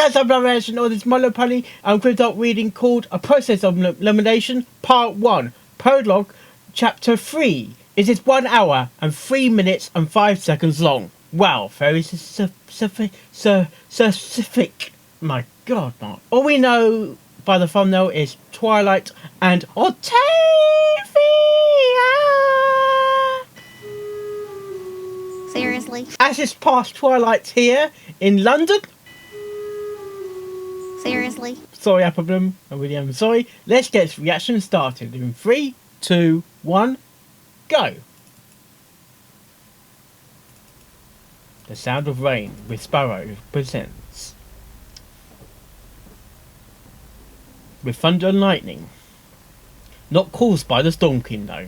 that's another version of this My Little Pony and Grimdark reading called A Process of Elimination, Part 1, Prologue, Chapter 3. It is 1 hour and 3 minutes and 5 seconds long. Wow, very specific. My God, Mark. All we know by the thumbnail is Twilight and Octavia. Seriously? As it's past Twilight here in London. Seriously? Sorry, Applebloom. I really am sorry. Let's get this reaction started in 3, 2, 1, go. The Sound of Rain with Sparrow presents. With thunder and lightning. Not caused by the Storm King though.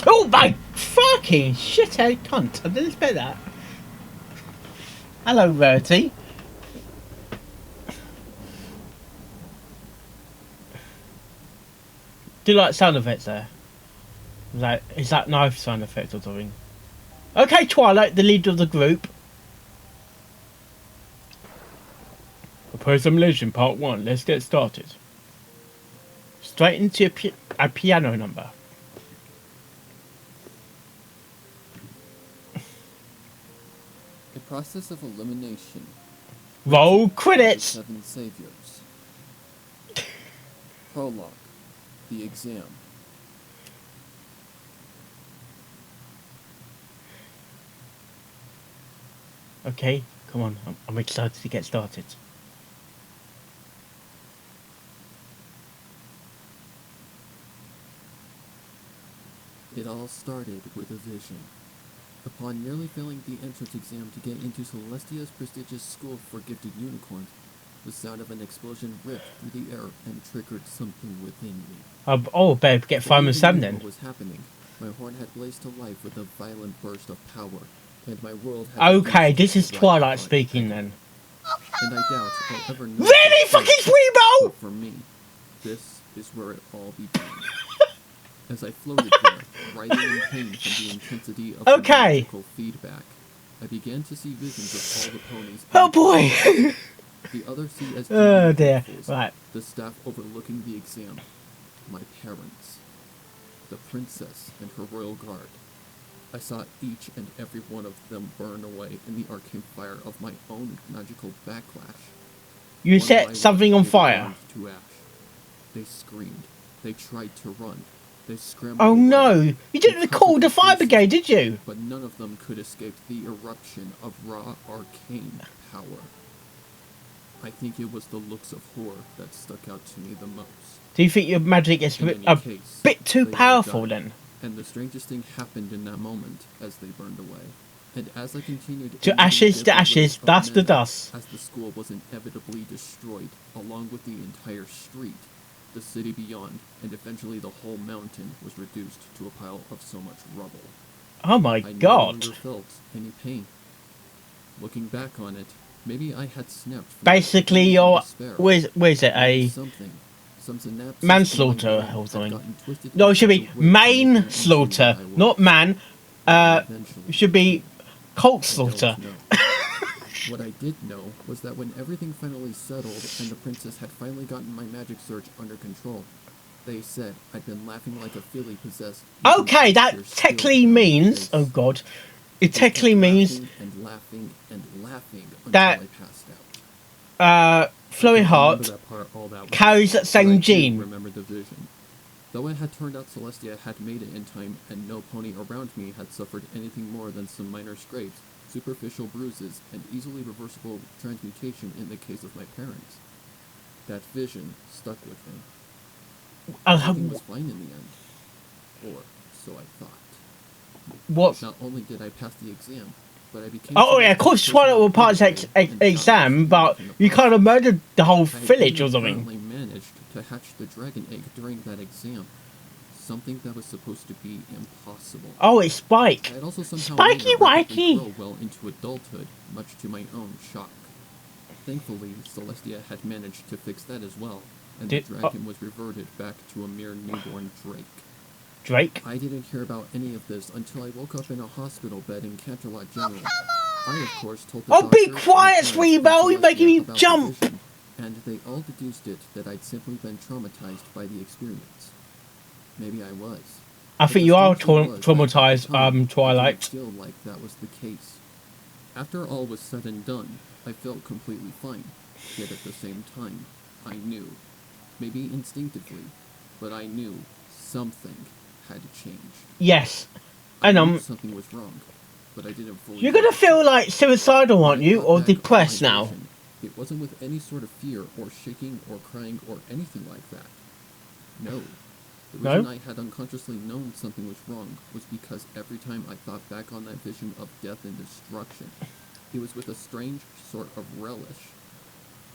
Oh my fucking shithead cunt. I didn't expect that. Hello, Rarity. Do you like sound effects there? Is that knife sound effect or something? Okay, Twilight, the leader of the group. Elimination Part 1. Let's get started. Straight into a piano number. The process of elimination. Roll credits. 7 saviors. Prologue. The exam. Okay, come on. I'm excited to get started. It all started with a vision. Upon nearly failing the entrance exam to get into Celestia's prestigious school for gifted unicorns, the sound of an explosion ripped through the air and triggered something within me. Oh, babe, get 5 and 7 then. What was happening? My horn had blazed to life with a violent burst of power, and my world had... Okay, this is Twilight speaking then. And I doubt I'll ever know... Really fucking Sweebo! For me, this is where it all began. As I floated there, writhing in pain from the intensity of the magical feedback, I began to see visions of all the ponies. Oh boy! The other CST oh dear. Right. The staff overlooking the exam, my parents, the princess and her royal guard. I saw each and every one of them burn away in the arcane fire of my own magical backlash. You set something on fire. To ash. They screamed. They tried to run. They scrambled. Oh no! You didn't call the fire brigade, did you? But none of them could escape the eruption of raw arcane power. I think it was the looks of horror that stuck out to me the most. Do you think your magic is a bit too powerful then? And the strangest thing happened in that moment as they burned away. And as I continued to ashes, dust to dust. As the school was inevitably destroyed, along with the entire street, the city beyond, and eventually the whole mountain was reduced to a pile of so much rubble. Oh my God! I never felt any pain. Looking back on it, maybe I had snapped. Basically, you're where's it a manslaughter or something? No, it should be manslaughter, not man. It should be cult slaughter. What I did know was that when everything finally settled and the princess had finally gotten my magic surge under control, they said I'd been laughing like a filly possessed. Okay, that technically means, oh God, it technically means and laughing until that I passed out. Flowing Heart carries that same gene. Remember the vision. Though it had turned out Celestia had made it in time and no pony around me had suffered anything more than some minor scrapes, superficial bruises, and easily reversible transmutation in the case of my parents. That vision stuck with me. Everything was fine in the end. Or so I thought. What? Not only did I pass the exam, but I became... Oh yeah, of course Twilight will pass exam, but you kind of murdered the whole village or something. I managed to hatch the dragon egg during that exam. Something that was supposed to be impossible. Oh, it's Spike. I had also somehow Spiky Wikey! grow well into adulthood, much to my own shock. Thankfully, Celestia had managed to fix that as well, and the dragon was reverted back to a mere newborn Drake. Drake? I didn't hear about any of this until I woke up in a hospital bed in Canterlot General. I, of course, told the Oh, be doctor, quiet, the sweetie parents, Belle, and you're making me Celestia about the jump. vision, and they all deduced it that I'd simply been traumatized by the experience. Maybe I was. I But think the you are strange thing was that at the traumatized, time, I didn't Twilight. feel like that was the case. After all was said and done, I felt completely fine. Yet at the same time, I knew, maybe instinctively, but I knew something had changed. Yes. I And knew something was wrong, but I didn't fully. you're gonna feel like suicidal, aren't When I you, thought or back on depressed my now? vision, it wasn't with any sort of fear or shaking or crying or anything like that. No. The reason No? I had unconsciously known something was wrong was because every time I thought back on that vision of death and destruction, it was with a strange sort of relish.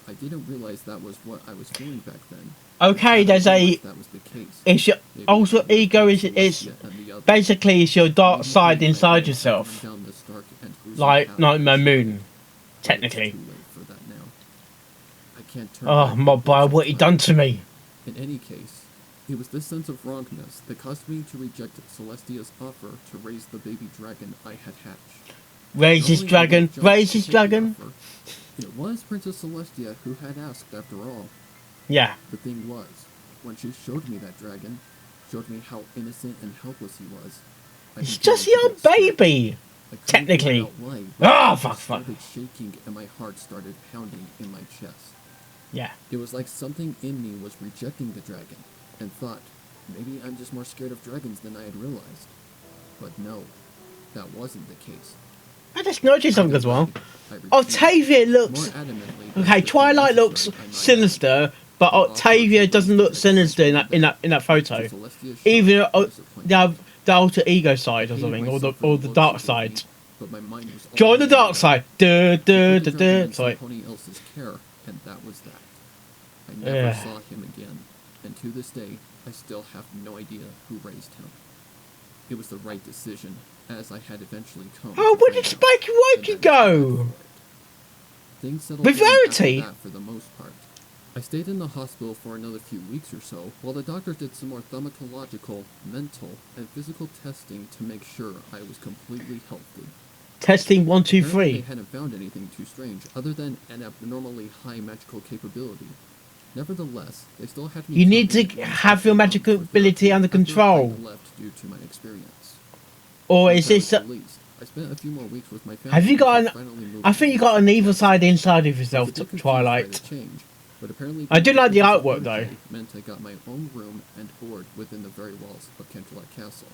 I didn't realize that was what I was feeling back then. Okay, Until I there's a. realized that was the case. It's your Maybe also I was ego like is Celestia and the others. basically it's your dark Maybe side I inside was yourself, traveling down the stark and gruesome like path Nightmare of Moon, But technically. it's too late for that now. I can't turn Oh, back my the boy, hands of what you time. done to me? In any case, it was this sense of wrongness that caused me to reject Celestia's offer to raise the baby dragon I had hatched. Raise this Not only dragon, did I jump raise to this take the dragon. offer, it was Princess Celestia who had asked after all. Yeah. The thing was, when she showed me that dragon, showed me how innocent and helpless he was, I It's began just to your get scared. baby, I couldn't technically. figure out why, Ah, I fuck. started shaking and my heart started pounding in my chest. Yeah. It was like something in me was rejecting the dragon, and thought, maybe I'm just more scared of dragons than I had realized. But no, that wasn't the case. I just noticed something Either as well. way, I refused, Octavia more looks. adamantly than Okay, strictly Twilight looks necessary, I might add. sinister, but The offer Octavia to doesn't raise look the sinister in expected that photo. to Celestia's shock Even and disappointment. the alter ego side or I hated something, myself for or the look dark she gave me, side. but my mind was Join the already dark made up. side. I put the dragon in Sorry. somebody else's care, and that was that. I never Yeah. saw him again, and to this day, I still have no idea who raised him. It was the right decision, as I had eventually come. Oh, to where find did out, Spiky and Wokey I was glad go? for it. Things settled With down after Verity? that for the most part. I stayed in the hospital for another few weeks or so, while the doctor did some more thaumatological, mental, and physical testing to make sure I was completely healthy. Testing 1, 2, Apparently 3. they hadn't found anything too strange, other than an abnormally high magical capability. Nevertheless, they still had me You need tucked in to one have your special magical room for ability therapy under after control. I left due to my experience. Or Once is I was this? released, I spent a few more weeks with my family. Have you got before an? finally moving I think you on got to an the evil cast. side inside of I was yourself, a bit confused by Twilight. the change, but apparently I do being like the Princess artwork, though. Protégée meant I got my own room and board within the very walls of Canterlot Castle.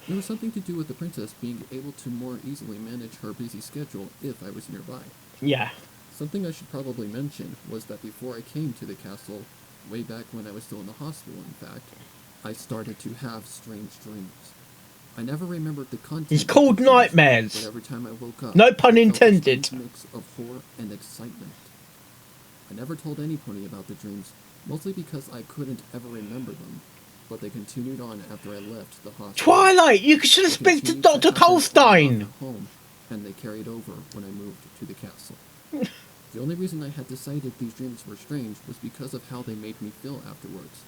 There was something to do with the princess being able to more easily manage her busy schedule if I was nearby. Yeah. Something I should probably mention was that before I came to the castle, way back when I was still in the hospital in fact, I started to have strange dreams. I never remembered the content It's of the called dreams, nightmares. but every time I woke up, No pun I felt a intended. strange mix of horror and excitement. I never told any pony about the dreams, mostly because I couldn't ever remember them, but they continued on after I left the hospital. Twilight, you should have They speak to continued Dr. happen when I Colstein. got home, and they carried over when I moved to the castle. The only reason I had decided these dreams were strange was because of how they made me feel afterwards.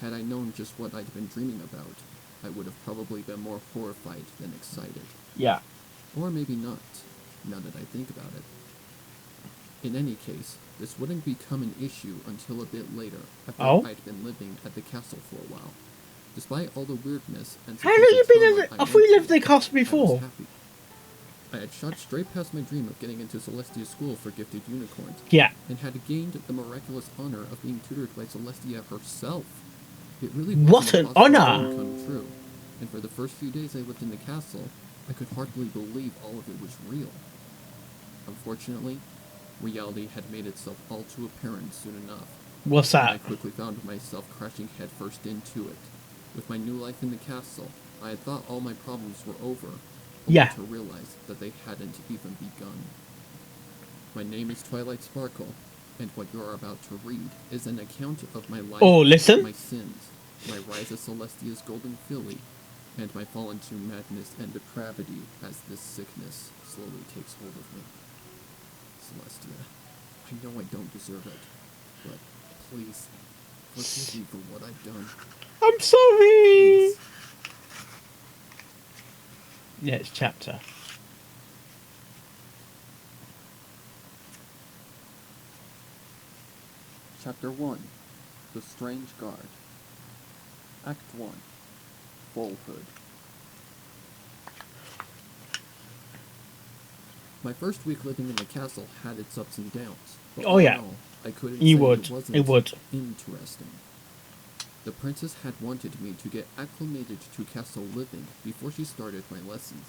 Had I known just what I'd been dreaming about, I would have probably been more horrified than excited. Yeah. Or maybe not, now that I think about it. In any case, this wouldn't become an issue until a bit later, after Oh? I'd been living at the castle for a while. Despite all the weirdness and How long you been in? supposed trauma I I thought you went lived in the through, castle I was before. happy. I had shot straight past my dream of getting into Celestia's school for gifted unicorns, Yeah. and had gained the miraculous honor of being tutored by Celestia herself. It really was What an impossible honor! to come true, and for the first few days I lived in the castle, I could hardly believe all of it was real. Unfortunately, reality had made itself all too apparent soon enough. What's And I that? quickly found myself crashing headfirst into it. With my new life in the castle, I had thought all my problems were over, only Yeah. to realize that they hadn't even begun. My name is Twilight Sparkle, and what you're about to read is an account of my life, Oh, listen. my sins, my rise as Celestia's golden filly, and my fall into madness and depravity as this sickness slowly takes hold of me. Celestia, I know I don't deserve it, but please, forgive me for what I've done. I'm sorry. Please. Next chapter. Chapter 1. The Strange Guard. Act 1. Bullhood. My first week living in the castle had its ups and downs. But Oh, yeah. all in all, I couldn't You say would. it wasn't It would. interesting. The princess had wanted me to get acclimated to castle living before she started my lessons.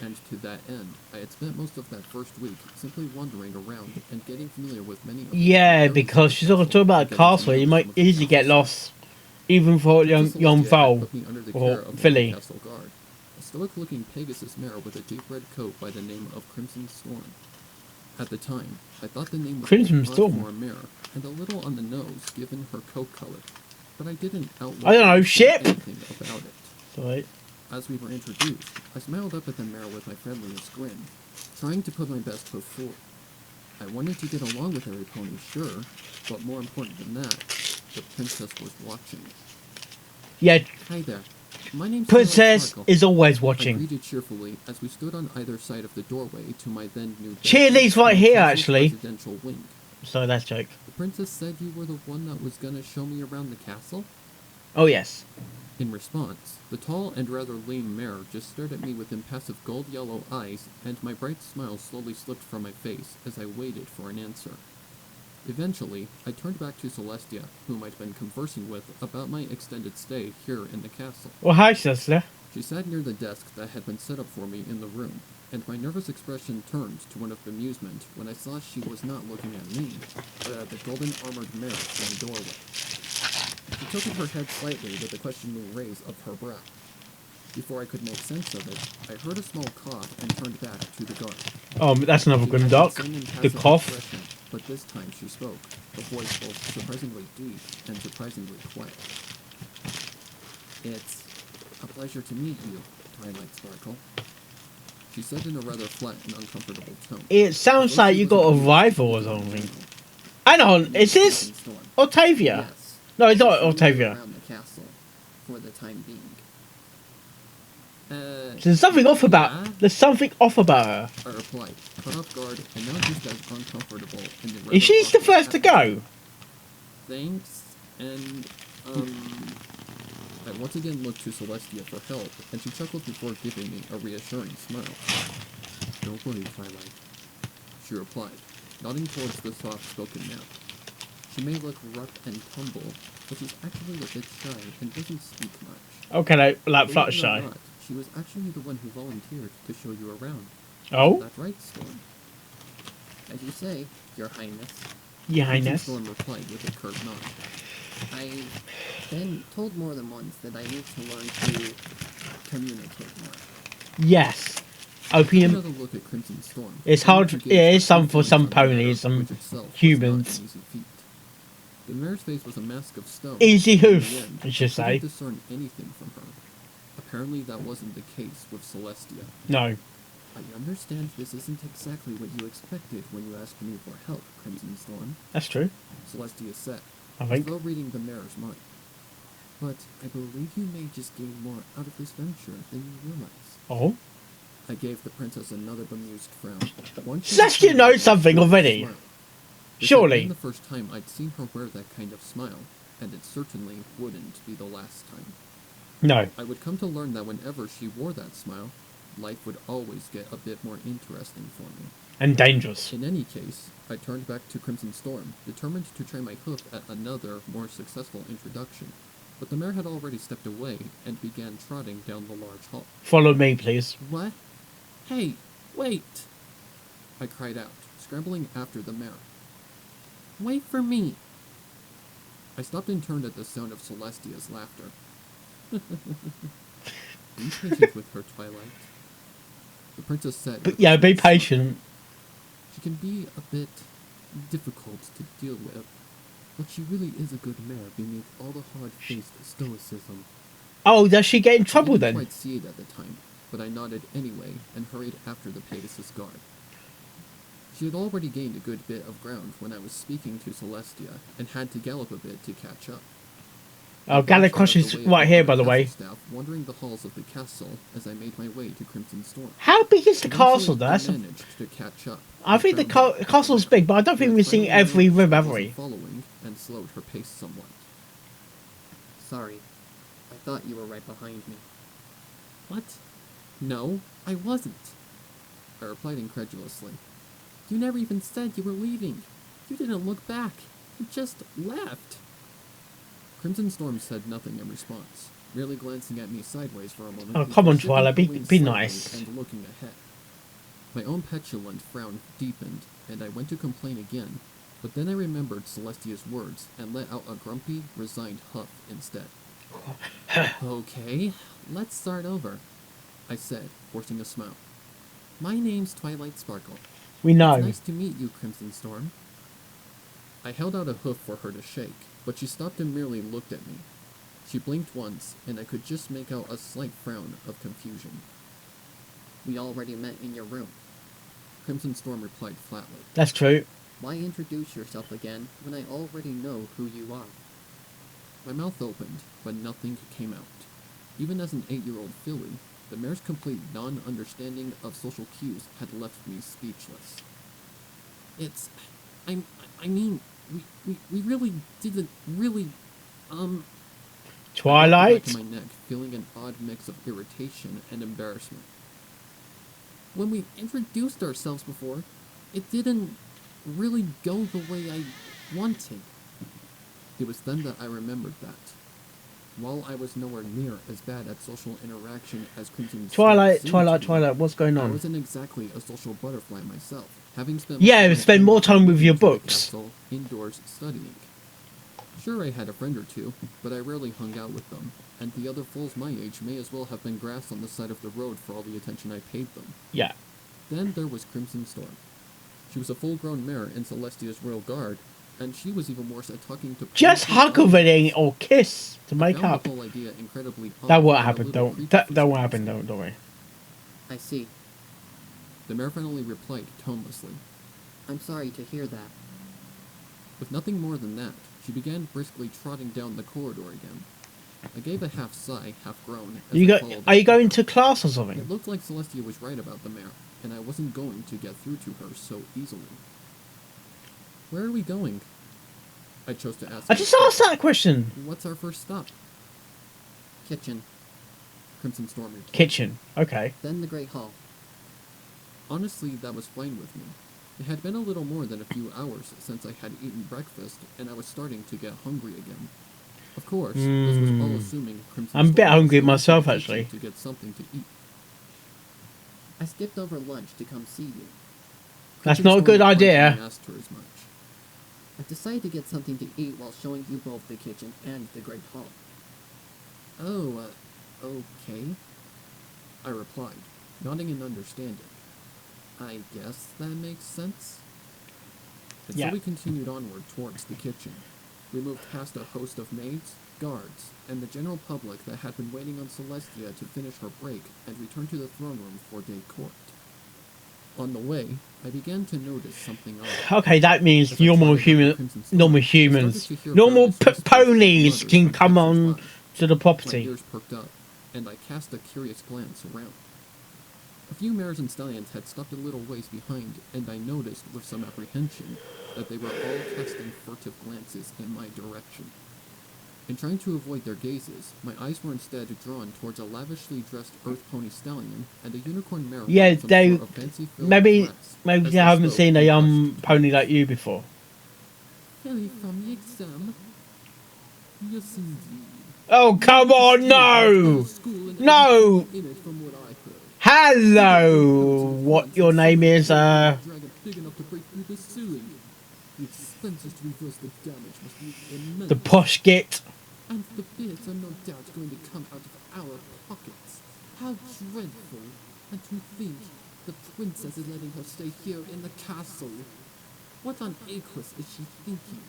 And to that end, I had spent most of that first week simply wandering around and getting familiar with many of the Yeah, areas of because the she's all castle talking about and a getting to castle. know You some might of the easily get guards. lost, even for young Princess Celestia had Val put me under the or care of one of the Philly. castle guard, a stoic-looking Pegasus mare with a deep red coat by the name of Crimson Storm. At the time, I thought the name was Crimson both odd Storm? for a mare and a little on the nose given her coat color, but I didn't outlook I don't know, or say ship? anything about it. Sorry. As we were introduced, I smiled up at the mare with my friendliest grin, trying to put my best foot forward. I wanted to get along with Everypony, sure, but more important than that, the princess was watching. Yeah, Hi there. My name's Princess Sparrow. is always I watching. greeted cheerfully as we stood on either side of the doorway to my then new Cheerlead's right in the here, castle's actually. residential wing. Sorry, that's a joke. The princess said you were the one that was gonna show me around the castle? Oh, yes. In response, the tall and rather lean mare just stared at me with impassive gold-yellow eyes, and my bright smile slowly slipped from my face as I waited for an answer. Eventually, I turned back to Celestia, whom I'd been conversing with about my extended stay here in the castle. Well, hi, sister. She sat near the desk that had been set up for me in the room, and my nervous expression turned to one of bemusement when I saw she was not looking at me, but at the golden-armored mare in the doorway. She tilted her head slightly with a questioning raise of her brow. Before I could make sense of it, I heard a small cough and turned back to the guard. Oh, that's another She had Grimdark. the same The impassive cough. expression, but this time she spoke, her voice both surprisingly deep and surprisingly quiet. It's a pleasure to meet you, Twilight Sparkle. She said in a rather flat and uncomfortable tone. It sounds like you got a rival or something. Hang on, is this Octavia? Yes. No, it's not She's somewhere Octavia. around the castle, for the time being. There's something off about. yeah? There's something off about her. I replied, caught off guard and now just as uncomfortable in the rather Is she the awkward first to atmosphere. go? Thanks, and, I once again looked to Celestia for help, and she chuckled before giving me a reassuring smile. Don't worry, Twilight, she replied, nodding towards the soft-spoken mare. She may look rough and tumble, but she's actually a bit shy and doesn't speak much. Okay, like Believe it or Fluttershy. not, she was actually the one who volunteered to show you around. Oh, That's right, Storm. As you say, Your Highness. Your Crimson Highness. Storm replied with a curt nod. I've been told more than once that I need to learn to communicate more. Yes. Took Opium. another look at Crimson Storm. It's and hard. she It gazed is some for with some feelings on the ponies, matter, some which itself was humans. not an easy feat. The mare's face was a mask of stone. Easy and in the hoof, end, I should I couldn't say. discern anything from her. Apparently that wasn't the case with Celestia. No. I understand this isn't exactly what you expected when you asked me for help, Crimson Storm, That's true. Celestia said, I as think. though reading the mare's mind. But I believe you may just gain more out of this venture than you realize. Oh. I gave the princess another bemused frown. Once she Celestia returned knows with a something short already. smile. This had Surely. been the first time I'd seen her wear that kind of smile, and it certainly wouldn't be the last time. No. I would come to learn that whenever she wore that smile, life would always get a bit more interesting for me. And dangerous. In any case, I turned back to Crimson Storm, determined to try my hoof at another, more successful introduction. But the mare had already stepped away and began trotting down the large hall. Follow me, please. What? Hey, wait! I cried out, scrambling after the mare. Wait for me! I stopped and turned at the sound of Celestia's laughter. Be patient with her, Twilight. The princess said. But with a yeah, be sweet smile. patient. She can be a bit difficult to deal with, but she really is a good mare beneath all the hard-faced stoicism. Oh, does she get in trouble I didn't then? quite see it at the time, but I nodded anyway and hurried after the Pegasus guard. She had already gained a good bit of ground when I was speaking to Celestia and had to gallop a bit to catch up. Oh, Galacross is right here, by the way. Staff, wandering the halls of the castle as I made my way to Crimson Storm. How big is the castle, Eventually, though? I managed to catch up. I think the castle's big, but I don't think we've seen every room, have we? Following and slowed her pace somewhat. Sorry. I thought you were right behind me. What? No, I wasn't. I replied incredulously. You never even said you were leaving. You didn't look back. You just left. Crimson Storm said nothing in response, merely glancing at me sideways for a moment. Oh, come on, Twilight, be nice. And looking ahead. My own petulant frown deepened, and I went to complain again, but then I remembered Celestia's words and let out a grumpy, resigned huff instead. Okay, let's start over, I said, forcing a smile. My name's Twilight Sparkle. We know. It's nice to meet you, Crimson Storm. I held out a hoof for her to shake, but she stopped and merely looked at me. She blinked once, and I could just make out a slight frown of confusion. We already met in your room. Crimson Storm replied flatly. That's true. Why introduce yourself again when I already know who you are? My mouth opened, but nothing came out. Even as an 8-year-old filly, the mare's complete non-understanding of social cues had left me speechless. I mean, we really didn't really, Twilight? back of my neck, feeling an odd mix of irritation and embarrassment. When we introduced ourselves before, it didn't really go the way I wanted. It was then that I remembered that. While I was nowhere near as bad at social interaction as Crimson Twilight, Storm seemed to be, Twilight, what's going I on? wasn't exactly a social butterfly myself, having spent Yeah, spend more time with your in the books. castle, indoors studying. Sure, I had a friend or two, but I rarely hung out with them, and the other fools my age may as well have been grass on the side of the road for all the attention I paid them. Yeah. Then there was Crimson Storm. She was a full-grown mare in Celestia's royal guard, and she was even worse at talking to Just hug already or kiss to make found up. the whole idea incredibly odd That won't and a happen, little don't. creepy That for won't some happen, reason. don't worry. I see. The mare finally replied tonelessly. I'm sorry to hear that. With nothing more than that, she began briskly trotting down the corridor again. I gave a half sigh, half groan. As You I go? followed Are you after going her. to class or It something? looked like Celestia was right about the mare, and I wasn't going to get through to her so easily. Where are we going? I chose to ask. I just asked that question. What's our first stop? Kitchen. Crimson Storm replied. Kitchen. Okay. Then the Great Hall. Honestly, that was fine with me. It had been a little more than a few hours since I had eaten breakfast, and I was starting to get hungry again. Of course, this was all assuming Crimson I'm a bit Storm was hungry going to myself, the kitchen actually. To get something to eat. I skipped over lunch to come see you. That's Crimson not a Storm good replied when idea. I asked her as much. I've decided to get something to eat while showing you both the kitchen and the Great Hall. Oh, okay. I replied, nodding in understanding. I guess that makes sense. And Yeah. so we continued onward towards the kitchen. We moved past a host of maids, guards, and the general public that had been waiting on Celestia to finish her break and return to the throne room for day court. On the way, I began to notice something odd. Okay, that means As I normal trotted down human, Crimson Storm, normal I started humans, to hear normal various whispers and ponies mutters can from come on passers-by. to the My property. ears perked up, and I cast a curious glance around. A few mares and stallions had stopped a little ways behind, and I noticed with some apprehension that they were all casting furtive glances in my direction. In trying to avoid their gazes, my eyes were instead drawn towards a lavishly dressed earth pony stallion and a unicorn mare. Yeah, wearing some they sort of fancy-filled maybe dress maybe as they they haven't spoke seen a and young hushed. pony like you before. Kelly from the exam. Yes, indeed. Oh come on, no, no. In it from what I heard. Hello, what your name is? Dragon big enough to break through the ceiling. The expenses to reverse the damage must be immense. The posh git. And the bids are no doubt going to come out of our pockets. How dreadful. And to think the princess is letting her stay here in the castle. What on Aquis is she thinking?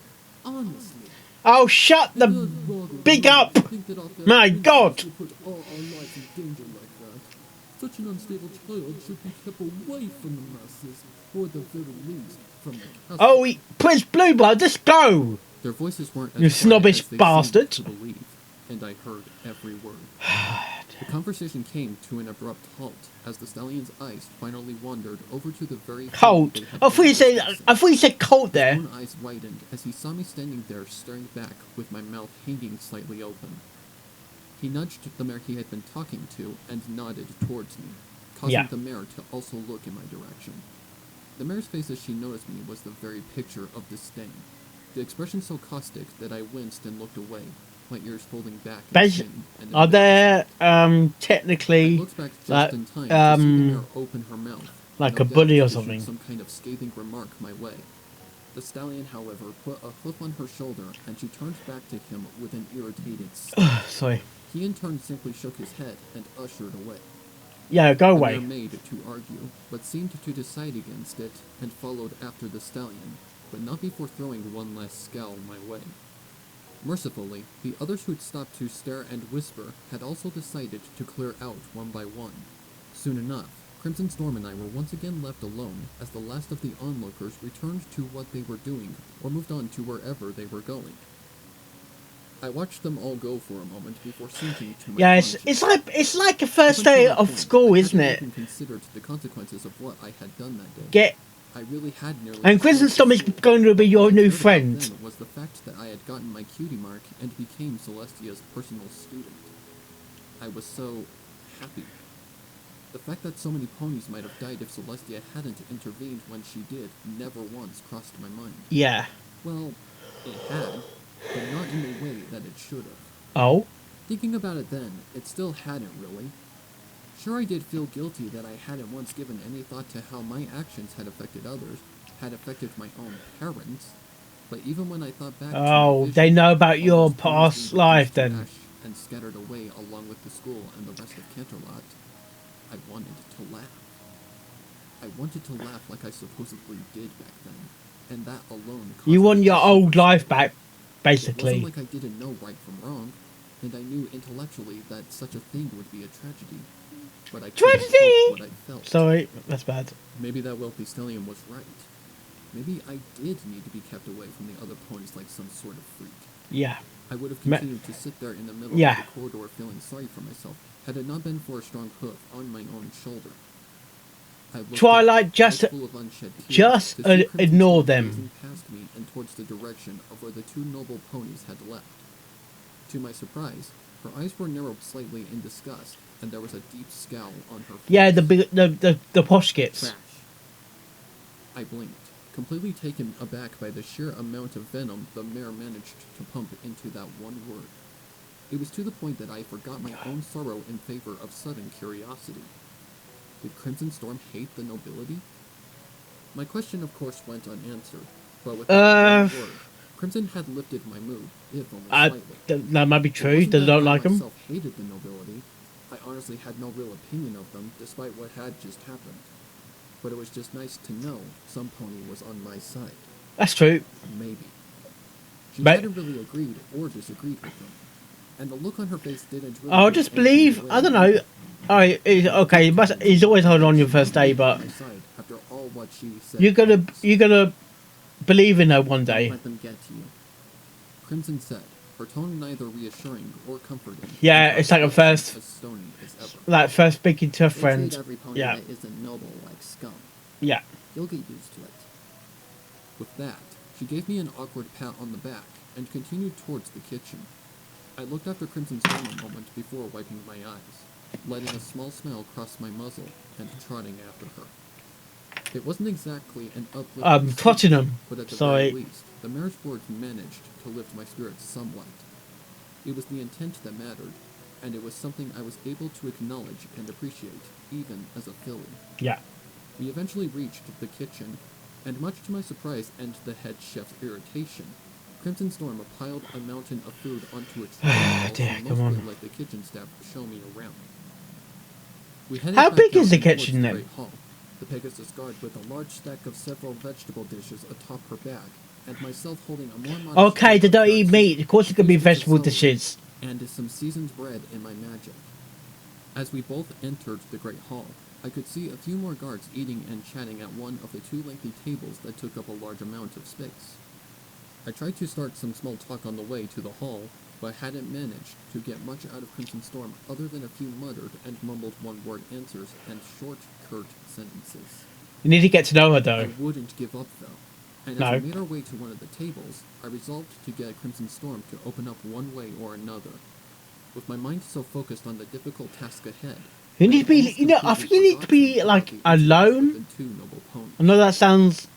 Honestly. Oh, shut the Good Lord, big no, up. to think that our fair My princess God. will put all our lives in danger like that. Such an unstable child should be kept away from the masses, or at the very least, from the castle. Oh, Prince Blueblood, just go. Their voices weren't as You quiet snobbish as they seemed bastard. to believe. and I heard every word. The conversation came to an abrupt halt as the stallion's eyes finally wandered over to the very thing Colt. they had I thought you said. discussing. I thought you said Colt His there. own eyes widened as he saw me standing there staring back with my mouth hanging slightly open. He nudged the mare he had been talking to and nodded towards me, causing Yeah. the mare to also look in my direction. The mare's face as she noticed me was the very picture of disdain, the expression so caustic that I winced and looked away, my ears folding back in Basi- shame and Are embarrassment. there I technically looked back just like, in time to see the mare open her mouth, like no a doubt bully or to shoot something? some kind of scathing remark my way. The stallion, however, put a hoof on her shoulder, and she turned back to him with an irritated snap. Sorry. He in turn simply shook his head and ushered away. Yeah, go The mare away. made to argue, but seemed to decide against it, and followed after the stallion, but not before throwing one last scowl my way. Mercifully, the others who had stopped to stare and whisper had also decided to clear out one by one. Soon enough, Crimson Storm and I were once again left alone as the last of the onlookers returned to what they were doing or moved on to wherever they were going. I watched them all go for a moment before sinking to my Yeah, conscience. it's like a first Up until day that of point, school, I isn't hadn't it? even considered the consequences of what I had done that day. Get I really had nearly. and Crimson Storm is destroyed the going to be school. your All I new cared about friend. then was the fact that I had gotten my cutie mark and became Celestia's personal student. I was so happy. The fact that so many ponies might have died if Celestia hadn't intervened when she did never once crossed my mind. Yeah. Well, it had, but not in the way that it should have. Oh. Thinking about it then, it still hadn't really. Sure, I did feel guilty that I hadn't once given any thought to how my actions had affected others, had affected my own parents, but even when I thought back to my Oh, vision, they know about all your those ponies past being life reduced to then. ash and scattered away along with the school and the rest of Canterlot, I wanted to laugh. I wanted to laugh like I supposedly did back then, and that alone caused You me want to your shiver. old life back, It wasn't basically. like I didn't know right from wrong, and I knew intellectually that such a thing would be a tragedy. But I couldn't Tragedy! help what I felt. Sorry, that's bad. Maybe that wealthy stallion was right. Maybe I did need to be kept away from the other ponies like some sort of freak. Yeah. I would have Ma- continued to sit there in the middle Yeah. of the corridor feeling sorry for myself had it not been for a strong hoof on my own shoulder. I looked Twilight, up, just- eyes full of unshed tears, just to see Crimson ignore Storm them. gazing past me and towards the direction of where the two noble ponies had left. To my surprise, her eyes were narrowed slightly in disgust, and there was a deep scowl on her face. Yeah, the posh skits. Trash. I blinked, completely taken aback by the sheer amount of venom the mare managed to pump into that one word. It was to the point that I forgot my own sorrow in favor of sudden curiosity. Did Crimson Storm hate the nobility? My question, of course, went unanswered, but with that one word, Crimson had lifted my mood, if only slightly. That might be It true. wasn't They that don't I like them. myself hated the nobility. I honestly had no real opinion of them, despite what had just happened. But it was just nice to know some pony was on my side. That's true. Maybe. She But- hadn't really agreed or disagreed with them. And the look on her face didn't really I'll give just anything believe. away. I don't know. Alright, okay. He's always holding on your first day, but My side, after all what she said. you're gonna believe in her one day. Let them get to you. Crimson said, her tone neither reassuring or comforting. Yeah, and it's like a her first- as stony as ever. Like first speaking to a They friend. treat every pony Yeah. that isn't noble like scum. Yeah. You'll get used to it. With that, she gave me an awkward pat on the back and continued towards the kitchen. I looked after Crimson Storm a moment before wiping my eyes, letting a small smile cross my muzzle and trotting after her. It wasn't exactly an uplifting speech, Tottenham. but at the Sorry. very least, the mare's words managed to lift my spirits somewhat. It was the intent that mattered, and it was something I was able to acknowledge and appreciate, even as a filly. Yeah. We eventually reached the kitchen, and much to my surprise and the head chef's irritation, Crimson Storm piled a mountain of food onto a tray and dear, also come mostly on. let the kitchen staff show me around. We headed How back big is out the towards kitchen then? Great Hall, the Pegasus guard with a large stack of several vegetable dishes atop her back, and myself holding a more modest Okay, they plate don't of eat curds, meat. Of course, it could be pieces of vegetable celery, dishes. and some seasoned bread in my magic. As we both entered the Great Hall, I could see a few more guards eating and chatting at one of the two lengthy tables that took up a large amount of space. I tried to start some small talk on the way to the hall, but hadn't managed to get much out of Crimson Storm other than a few muttered and mumbled one-word answers and short, curt sentences. You need to get to know her, I though. wouldn't give up, though. And No. as we made our way to one of the tables, I resolved to get Crimson Storm to open up one way or another. With my mind so focused on the difficult task ahead, You need to be, almost you know, I think you need to be, completely like, forgot the incidents alone. of the two noble ponies. I know that sounds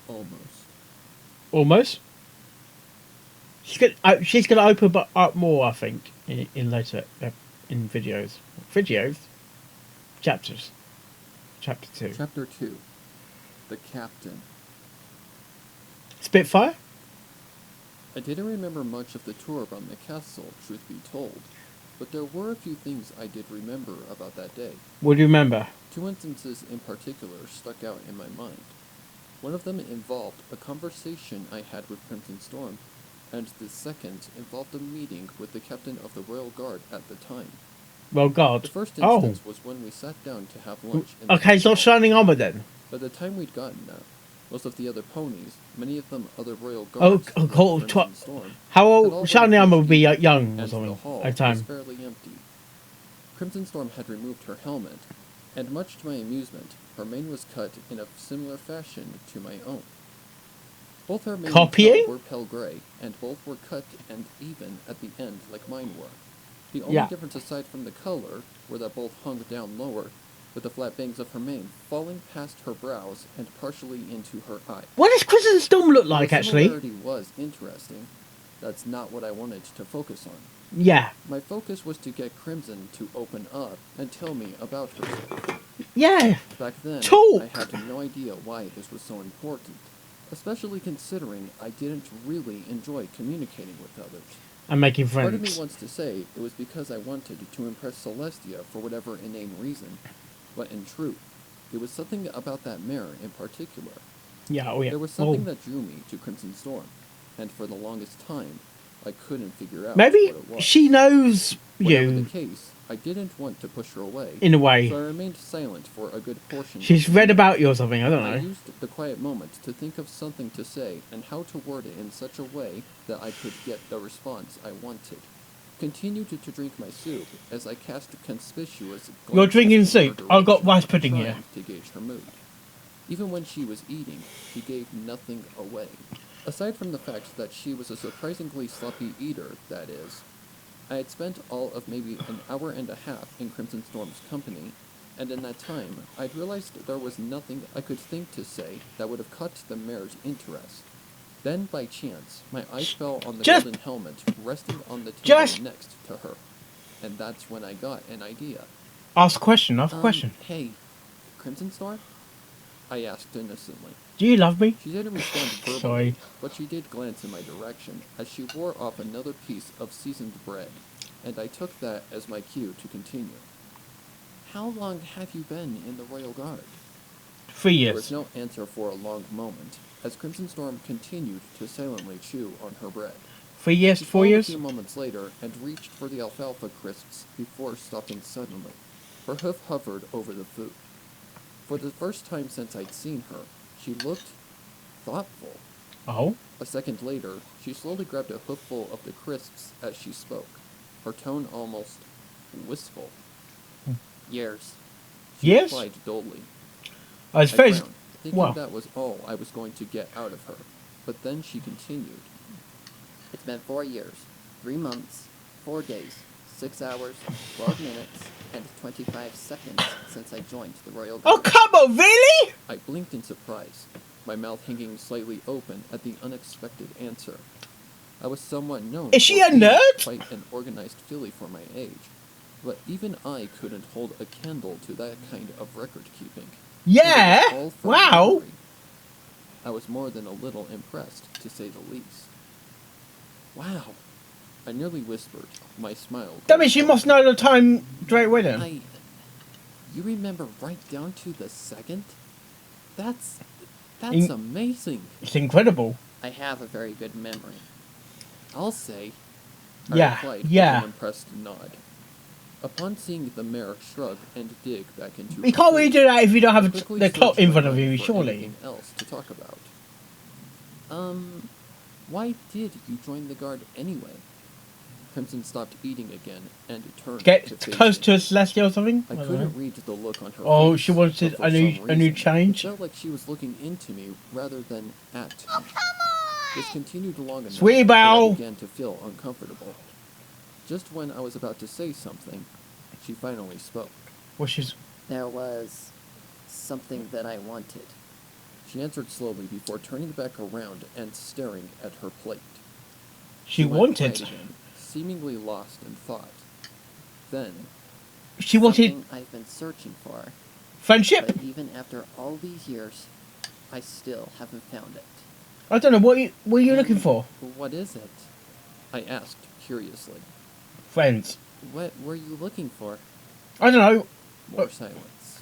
Almost. almost. She's gonna open up more, I think, in later in videos. Chapters. Chapter 2. Chapter 2. The Captain. Spitfire? I didn't remember much of the tour around the castle, truth be told, but there were a few things I did remember about that day. What do you remember? Two instances in particular stuck out in my mind. One of them involved a conversation I had with Crimson Storm, and the second involved a meeting with the captain of the Royal Guard at the time. Well, God. The first Oh. instance was when we sat down to have lunch in the Okay, it's not castle. Shining Armor then. By the time we'd gotten there, most of the other ponies, many of them other Royal Oh, Guards, oh, like cool. Crimson Storm, How had all old? gone Shining to Armor would be eat, young or and the something hall at the was time. fairly empty. Crimson Storm had removed her helmet, and much to my amusement, her mane was cut in a similar fashion to my own. Both her mane Copying? were pale gray, and both were cut and even at the end like mine were. The only Yeah. difference aside from the color were that both hung down lower, with the flat bangs of her mane falling past her brows and partially into her eye. What does Crimson Storm look like, the actually? similarity was interesting. That's not what I wanted to focus on. Yeah. My focus was to get Crimson to open up and tell me about herself. Yeah. Back then, Talk! I had no idea why this was so important, especially considering I didn't really enjoy communicating with others. And making Part of me friends. wants to say it was because I wanted to impress Celestia for whatever inane reason, but in truth, it was something about that mare in particular. Yeah, oh yeah. There was something Oh. that drew me to Crimson Storm, and for the longest time, I couldn't figure out Maybe what it was. she knows Whatever you the case, I didn't want to push her away, in a way. so I remained silent for a good portion. She's of the read day. about you or something, I don't I know. used the quiet moment to think of something to say and how to word it in such a way that I could get the response I wanted. Continued to drink my soup as I cast conspicuous You're glances drinking in her soup. I've got direction, rice pudding trying here. to gauge her mood. Even when she was eating, she gave nothing away. Aside from the fact that she was a surprisingly sloppy eater, that is. I had spent all of maybe an hour and a half in Crimson Storm's company, and in that time, I'd realized there was nothing I could think to say that would have caught the mare's interest. Then, by chance, my eyes fell on the Just- golden helmet resting on the table Just- next to her, and that's when I got an idea. Ask a question, ask a question. Hey, Crimson Storm? I asked innocently. Do you love me? She didn't respond verbally, Sorry. but she did glance in my direction as she wore off another piece of seasoned bread, and I took that as my cue to continue. How long have you been in the Royal Guard? 3 There was years. no answer for a long moment, as Crimson Storm continued to silently chew on her bread. 3 years, She 4 swallowed years? a few moments later and reached for the alfalfa crisps before stopping suddenly. Her hoof hovered over the food. For the first time since I'd seen her, she looked thoughtful. Oh? A second later, she slowly grabbed a hoofful of the crisps as she spoke, her tone almost wistful. Years. She Years? replied dully. I was I very... frowned, thinking Wow. that was all I was going to get out of her. But then she continued. It's been 4 years, 3 months, 4 days, 6 hours, 12 minutes, and 25 seconds since I joined the Royal Guard. Oh, come on, really? I blinked in surprise, my mouth hanging slightly open at the unexpected answer. I was somewhat known Is she for a being nerd? quite an organized filly for my age, but even I couldn't hold a candle to that kind of record-keeping. Yeah? And it was all from Wow. memory. I was more than a little impressed, to say the least. Wow. I nearly whispered, my smile. That means you must know the time straight away then. You remember right down to the second? That's In- amazing. It's incredible. I have a very good memory. I'll say. I Yeah, replied yeah. with an impressed nod. Upon seeing the mare shrug and dig back into You her can't really food, do that if you don't have I a quickly the clock searched in my front of mind you, for surely. anything else to talk about. Why did you join the guard anyway? Crimson stopped eating again and turned Get to face close me. to a Celestial or something? I don't couldn't know. read the look on her Oh, face. she wanted but for a some new reason, change? It felt like she was looking into me rather than at me. Oh, come on! This continued long enough Sweet that I bow. began to feel uncomfortable. Just when I was about to say something, she finally spoke. Well, she's... There was something that I wanted. She answered slowly before turning back around and staring at her plate. She went wanted... quiet again, seemingly lost in thought. Then, She wanted Something I've been searching for. friendship? But even after all these years, I still haven't found it. I don't know, what are you looking for? what is it? I asked curiously. Friends. What were you looking for? I don't know. More silence.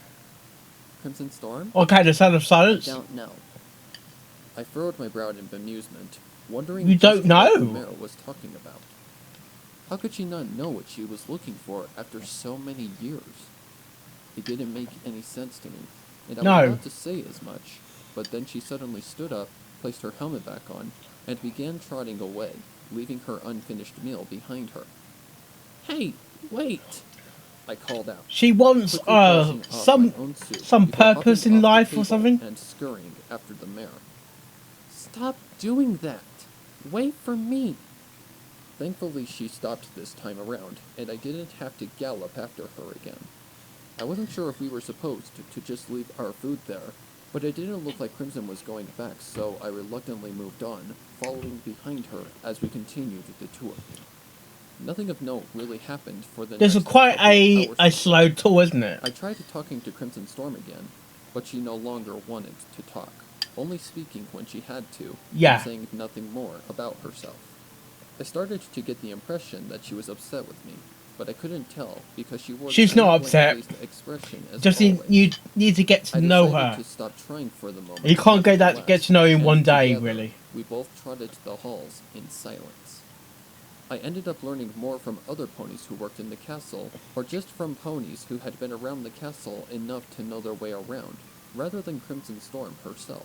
Crimson Storm? Okay, the sound of I silence. don't know. I furrowed my brow in bemusement, wondering You just don't know? what the mayor was talking about. How could she not know what she was looking for after so many years? It didn't make any sense to me, and I No. was about to say as much, but then she suddenly stood up, placed her helmet back on, and began trotting away, leaving her unfinished meal behind her. Hey, wait! I called out. She wants quickly brushing off my own soup some before purpose hopping in off the life or table something. and scurrying after the mare. Stop doing that! Wait for me! Thankfully, she stopped this time around, and I didn't have to gallop after her again. I wasn't sure if we were supposed to just leave our food there, but it didn't look like Crimson was going back, so I reluctantly moved on, following behind her as we continued the tour. Nothing of note really happened for the This is next quite couple a hours. slow tour, isn't it? I tried talking to Crimson Storm again, but she no longer wanted to talk, only speaking when she had to, Yeah. and saying nothing more about herself. I started to get the impression that she was upset with me, but I couldn't tell because she wore the She's same not upset. blank-faced expression as Just always. you need to get I to know decided her. to stop trying for the moment. You can't get to know in and one day, together, really. We both trotted the halls in silence. I ended up learning more from other ponies who worked in the castle, or just from ponies who had been around the castle enough to know their way around, rather than Crimson Storm herself.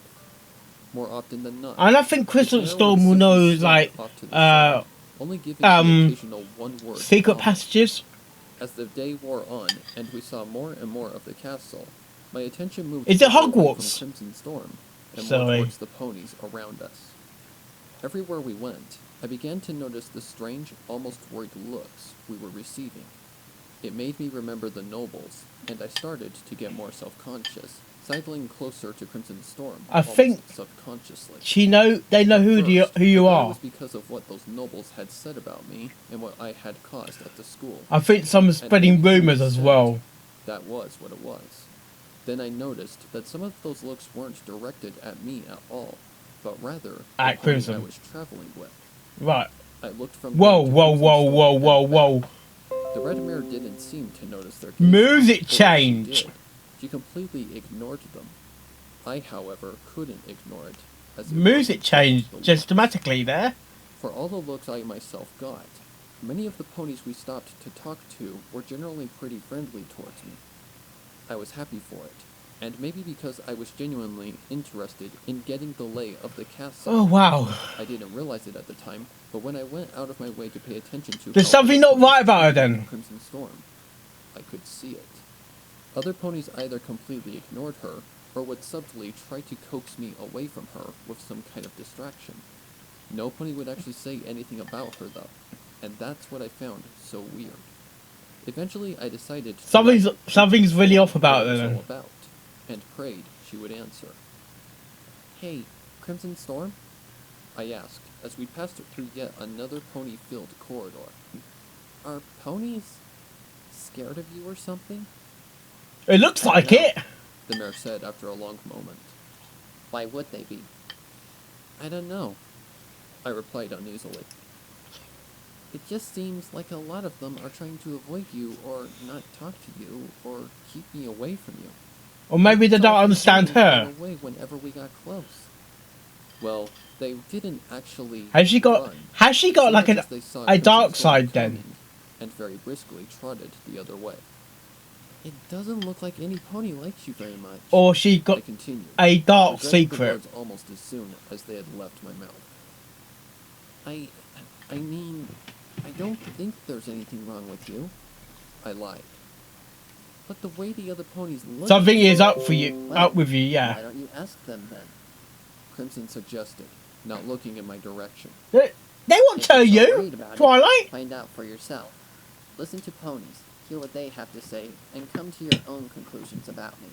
More often than not. And I think Crystal the mare Storm would will simply know, slink like, off to the side, only giving the occasional one-word secret comment. passages. As the day wore on, and we saw more and more of the castle, my attention moved Is it further away Hogwarts? from Crimson Storm, and Sorry. more towards the ponies around us. Everywhere we went, I began to notice the strange, almost worried looks we were receiving. It made me remember the nobles, and I started to get more self-conscious, sidling closer to Crimson Storm, I almost think subconsciously. They know who you First, I thought it are. was because of what those nobles had said about me and what I had caused at the school. I think someone's And spreading anything rumours they as said, well. That was what it was. Then I noticed that some of those looks weren't directed at me at all, but rather At the pony I Crimson. was traveling with. Right. I looked from Whoa, them to whoa, Crimson whoa, Storm whoa, and whoa, back. whoa. The red mare didn't seem to notice their gazes, Music or if she change. did, she completely ignored them. I, however, couldn't ignore it, as it Music wasn't changed the looks. systematically there. For all the looks I myself got, many of the ponies we stopped to talk to were generally pretty friendly towards me. I was happy for it, and maybe because I was genuinely interested in getting the lay of the castle. Oh wow. I didn't realize it at the time, but when I went out of my way to pay attention to There's how something other not ponies right about her treated then. Crimson Storm, I could see it. Other ponies either completely ignored her, or would subtly try to coax me away from her with some kind of distraction. No pony would actually say anything about her though, and that's what I found so weird. Eventually I decided to Something's really off about what it her was then. all about, and prayed she would answer. Hey, Crimson Storm? I asked, as we passed through yet another pony-filled corridor. Are ponies scared of you or something? It looks like No. it. The mare said after a long moment. Why would they be? I don't know, I replied uneasily. It just seems like a lot of them are trying to avoid you or not talk to you or keep me away from you. Or maybe they It's don't all understand running her. away whenever we got close. Well, they didn't actually Has she got run, like so much as they saw a Crimson dark Storm side then? coming, and very briskly trotted the other way. It doesn't look like any pony likes you very much. Or she I got continued, a dark regretting the secret. words almost as soon as they had left my mouth. I mean, I don't think there's anything wrong with you. I lied. But the way the other ponies look... Something is up for you, Well, up with you, Why yeah. don't you ask them then? Crimson suggested, not looking in my direction. They won't If tell you're so you, worried about it, Twilight. find out for yourself. Listen to ponies, hear what they have to say, and come to your own conclusions about me.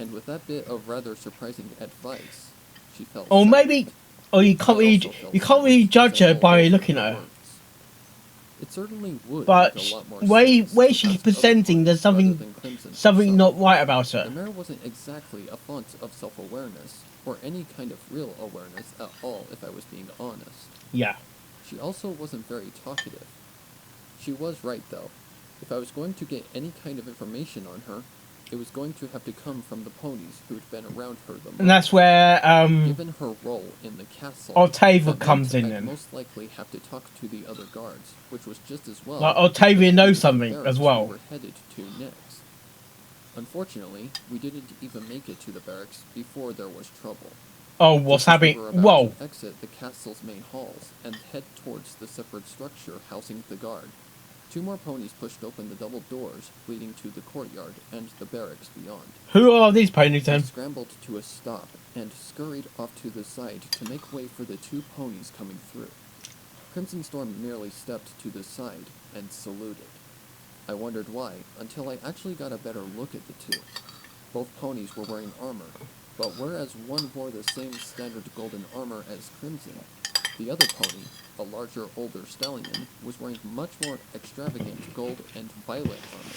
And with that bit of rather surprising advice, she felt Or silent. maybe, or you can't I really, also felt you can't really silent judge as I her mulled by over looking her at her. words. It certainly would But make a lot more way sense way to she's ask other presenting, there's ponies rather something than Crimson something herself. not right about The her. mare wasn't exactly a font of self-awareness, or any kind of real awareness at all, if I was being honest. Yeah. She also wasn't very talkative. She was right, though. If I was going to get any kind of information on her, it was going to have to come from the ponies who'd been around her the most. And that's where Given her role in the castle, Octavia that comes meant in I'd then. most likely have to talk to the other guards, which was just as well. Like, Octavia because knows it was the something barracks as well. We were headed to next. Unfortunately, we didn't even make it to the barracks before there was trouble. Oh, what's Just as we happening? were about Whoa. to exit the castle's main halls and head towards the separate structure housing the guard, two more ponies pushed open the double doors leading to the courtyard and the barracks beyond. Who are these ponies They then? scrambled to a stop and scurried off to the side to make way for the two ponies coming through. Crimson Storm merely stepped to the side and saluted. I wondered why, until I actually got a better look at the two. Both ponies were wearing armor, but whereas one wore the same standard golden armor as Crimson, the other pony, a larger, older stallion, was wearing much more extravagant gold and violet armor.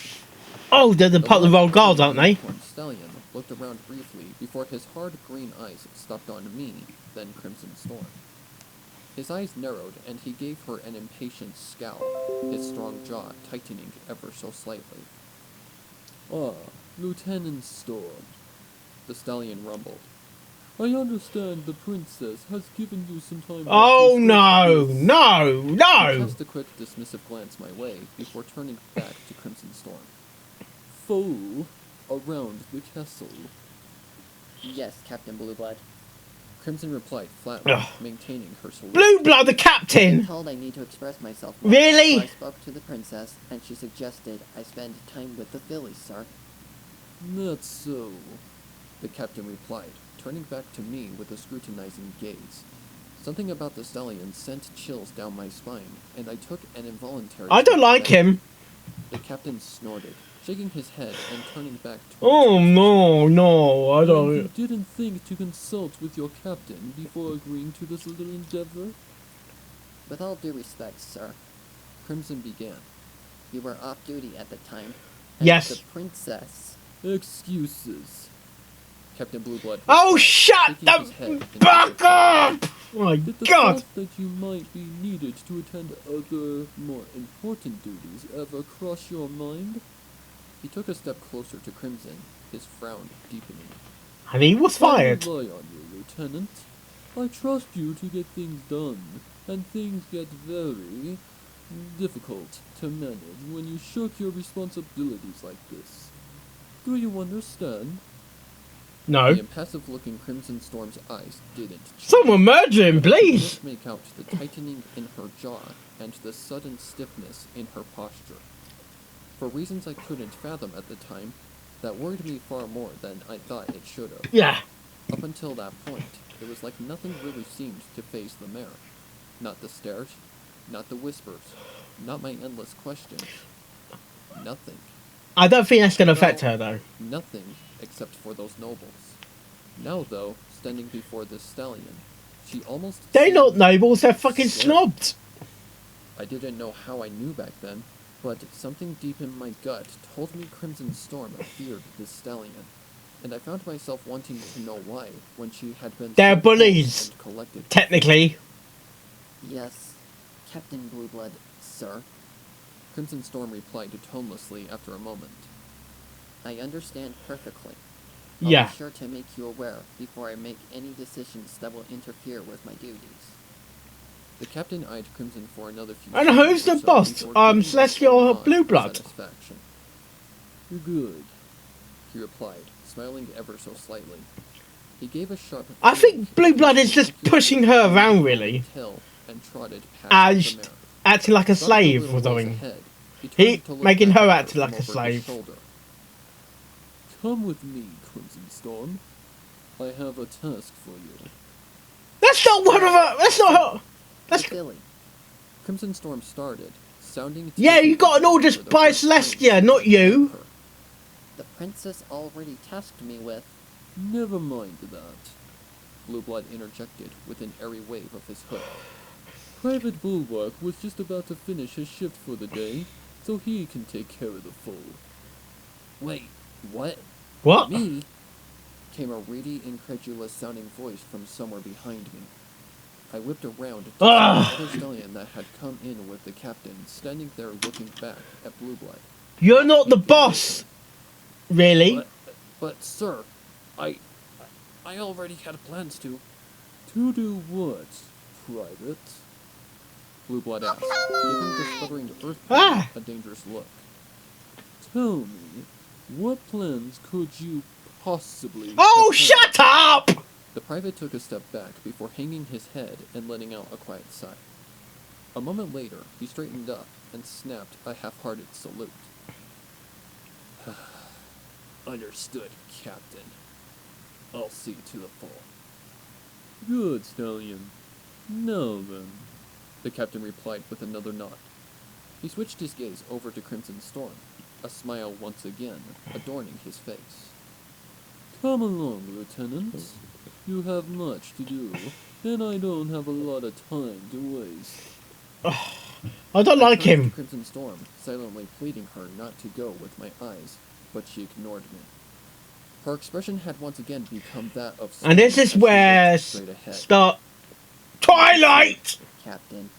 Oh, they're the part of the royal guards, aren't they? Unicorn stallion looked around briefly before his hard green eyes stopped on me, then Crimson Storm. His eyes narrowed, and he gave her an impatient scowl, his strong jaw tightening ever so slightly. "Ah, Lieutenant Storm," the stallion rumbled. "I understand the princess has given you some time." Oh to no, discuss this." no, He no! cast a quick dismissive glance my way before turning back to Crimson Storm. "Foe around the castle." Yes, Captain Blueblood. Crimson replied flatly, Ugh. maintaining her salute. Blue Blood, the I'm captain! told I need to express myself more. Really? So I spoke to the princess, and she suggested I spend time with the fillies, sir. "That's so," the captain replied, turning back to me with a scrutinizing gaze. Something about the stallion sent chills down my spine, and I took an involuntary... I don't step like back. him. The captain snorted, shaking his head and turning back towards Oh me. no, I "And don't. you didn't think to consult with your captain before agreeing to this little endeavor?" With all due respect, sir, Crimson began. you were off duty at the time. And Yes. the princess... "Excuses," Captain Blueblood Oh, replied, shut shaking his head the in fuck up! Oh my "Did the god! thought that you might be needed to attend other, more important duties ever cross your mind?" He took a step closer to Crimson, his frown deepening. And he was fired. "I rely on you, Lieutenant. I trust you to get things done, and things get very difficult to manage when you shirk your responsibilities like this. Do you understand?" No. The impassive-looking Crimson Storm's eyes didn't change. Someone murder him, I could please! just make out the tightening in her jaw and the sudden stiffness in her posture. For reasons I couldn't fathom at the time, that worried me far more than I thought it should have. Yeah. Up until that point, it was like nothing really seemed to faze the mare. Not the stares, not the whispers, not my endless questions. Nothing. I don't think that's gonna affect her though. Nothing except for those nobles. Now, though, standing before this stallion, she almost... They're seemed not nobles, they're fucking scared. snobs! I didn't know how I knew back then, but something deep in my gut told me Crimson Storm feared this stallion, and I found myself wanting to know why when she had been They're so calm bullies. and collected. Technically. Yes, Captain Blueblood, sir. Crimson Storm replied tonelessly after a moment. I understand perfectly. I'll Yeah. be sure to make you aware before I make any decisions that will interfere with my duties. The captain eyed Crimson for another few And seconds who's the or so boss? before giving me a Celestial nod of Blueblood? satisfaction. "Good," he replied, smiling ever so slightly. He gave a sharp... I think Blue Blood is just pushing her around, really. Tail and trotted And past the mare. acting like a Starting a slave little or ways something. ahead, he He turned to look making back her at act from like a over his slave. shoulder. Come with me, Crimson Storm. I have a task for you. That's not one of her. That's not her. That's Silly. Crimson Storm started, sounding. yeah. You got an order for the by first time Celestia, since not I you. met her. The princess already tasked me with. Never mind that. Blueblood interjected with an airy wave of his hood. Private Bulwark was just about to finish his shift for the day, so he can take care of the foal. Wait, what? What? Me? Came a reedy, incredulous-sounding voice from somewhere behind me. I whipped around to see Ugh. the other stallion that had come in with the captain standing there looking back at Blueblood. You're not the boss, really. But sir, I already had plans to. To do what, Private? Blueblood asked, giving the sputtering earthborn a dangerous look. Tell me, what plans could you possibly Oh, have had? shut up! The private took a step back before hanging his head and letting out a quiet sigh. A moment later, he straightened up and snapped a half-hearted salute. Understood, Captain. I'll see to the full. Good, Stallion. Now then, the captain replied with another nod. He switched his gaze over to Crimson Storm, a smile once again adorning his face. Come along, Lieutenant. You have much to do, and I don't have a lot of time to waste. I don't like turned to him. Crimson Storm, silently pleading her not to go with my eyes, but she ignored me. Her expression had once again become that of And this scorn is as she where looked straight ahead. start Twilight. Captain.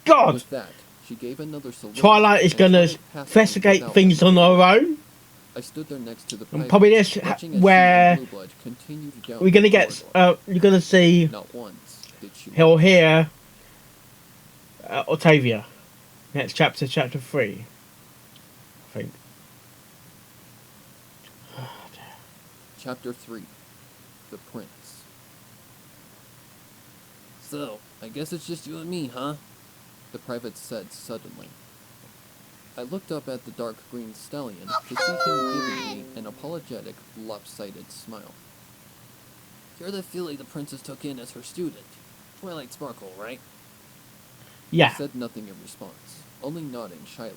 God, With that, she gave another salute. Twilight is and gonna trotted past me investigate without things looking on her back. own. I stood there next to the And private, probably this watching as where she and Blueblood continued down we're gonna the get. corridor. You're gonna see. Not once did she He'll hear Octavia. Next chapter, chapter 3. I think. Chapter 3. The Prince. So, I guess it's just you and me, huh? The private said suddenly. I looked up at the dark green stallion to see him giving me an apologetic, lopsided smile. You're the filly the princess took in as her student. Twilight Sparkle, right? Yeah. I said nothing in response, only nodding shyly.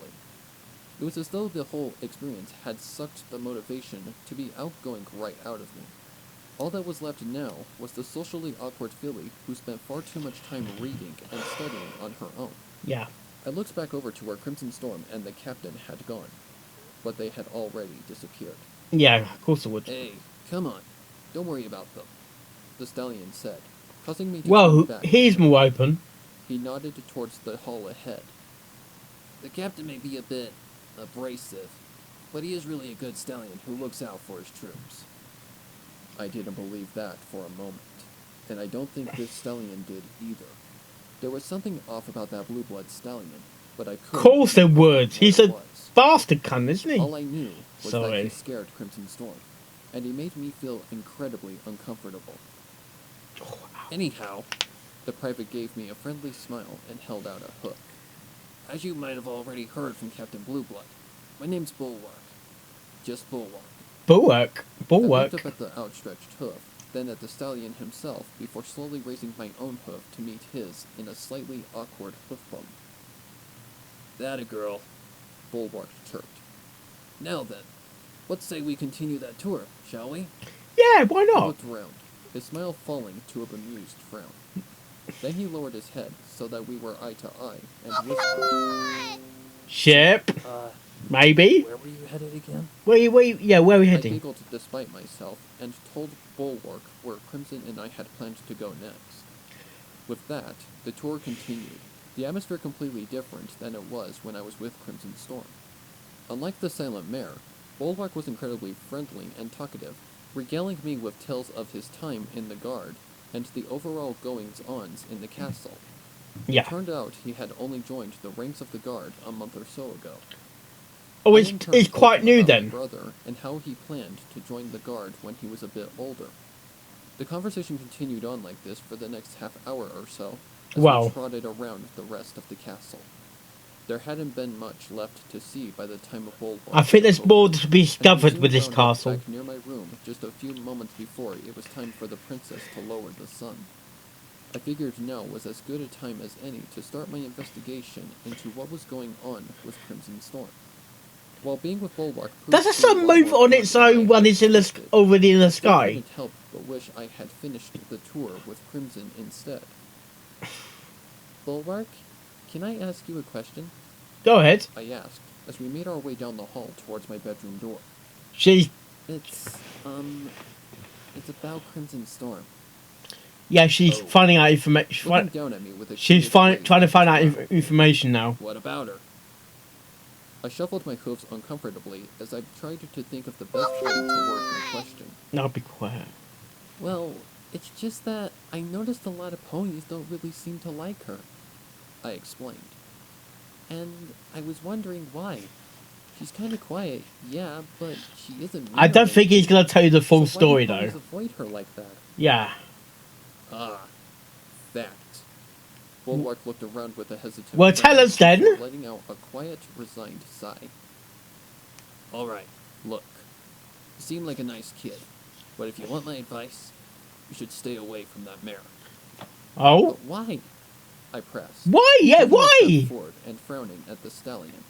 It was as though the whole experience had sucked the motivation to be outgoing right out of me. All that was left now was the socially awkward filly who spent far too much time reading and studying on her own. Yeah. I looked back over to where Crimson Storm and the captain had gone, but they had already disappeared. Yeah, of course it would. Hey, come on. Don't worry about them, the stallion said, causing me to Well, turn back. he's more open. He nodded towards the hall ahead. The captain may be a bit abrasive, but he is really a good stallion who looks out for his troops. I didn't believe that for a moment, and I don't think this stallion did either. There was something off about that blue-blood stallion, but I couldn't. Of course there would. He's what it a was. bastard cunt, isn't he? All I knew was that Sorry. he scared Crimson Storm, and he made me feel incredibly uncomfortable. Anyhow, the private gave me a friendly smile and held out a hook. As you might have already heard from Captain Blueblood, my name's Bulwark. Just Bulwark. Bulwark. I Bulwark. looked up at the outstretched hoof, then at the stallion himself, before slowly raising my own hoof to meet his in a slightly awkward hoof bump. That a girl, Bulwark chirped. Now then, let's say we continue that tour, shall we? Yeah, why He not? looked around, his smile falling to a bemused frown. Then he lowered his head so that we were eye to eye and whispered, Ship. Maybe. where were you headed again? Where are we I heading? giggled despite myself and told Bulwark where Crimson and I had planned to go next. With that, the tour continued, the atmosphere completely different than it was when I was with Crimson Storm. Unlike the silent mare, Bulwark was incredibly friendly and talkative, regaling me with tales of his time in the guard and the overall goings-ons in the castle. Yeah. It turned out he had only joined the ranks of the guard a month or so ago. Oh, I it's, in turn it's told quite him new about my then. brother and how he planned to join the guard when he was a bit older. The conversation continued on like this for the next half hour or so, as Wow. we trotted around the rest of the castle. There hadn't been much left to see by the time of Bulwark. I think there's more to be discovered with this wound up castle. back near my room just a few moments before it was time for the princess to lower the sun. I figured now was as good a time as any to start my investigation into what was going on with Crimson Storm. While being with Bulwark, Does the sun move on its own when it's in the, already in the I sky? couldn't help but wish I had finished the tour with Crimson instead. Bulwark, can I ask you a question? Go ahead. I asked, as we made our way down the hall towards my bedroom door. It's about Crimson Storm. Yeah, she's Oh. finding out information. Looking down at me with a She's curious gaze, trying to find out she frowned. information now. What about her? I shuffled my hooves uncomfortably as I tried to think of the best way to word my question. Now be quiet. Well, it's just that I noticed a lot of ponies don't really seem to like her, I explained. And I was wondering why. She's kind of quiet, yeah, but she isn't I don't really. think he's gonna tell you the full So story why do ponies though. avoid her like that? Yeah. Ah, that. Bulwark looked around with a hesitant Well, tell us then. before letting out a quiet, resigned sigh. All right, look. You seem like a nice kid, but if you want my advice, you should stay away from that mare. Oh. But why? I pressed. Why? Yeah. taking a step Why? forward and frowning at the stallion.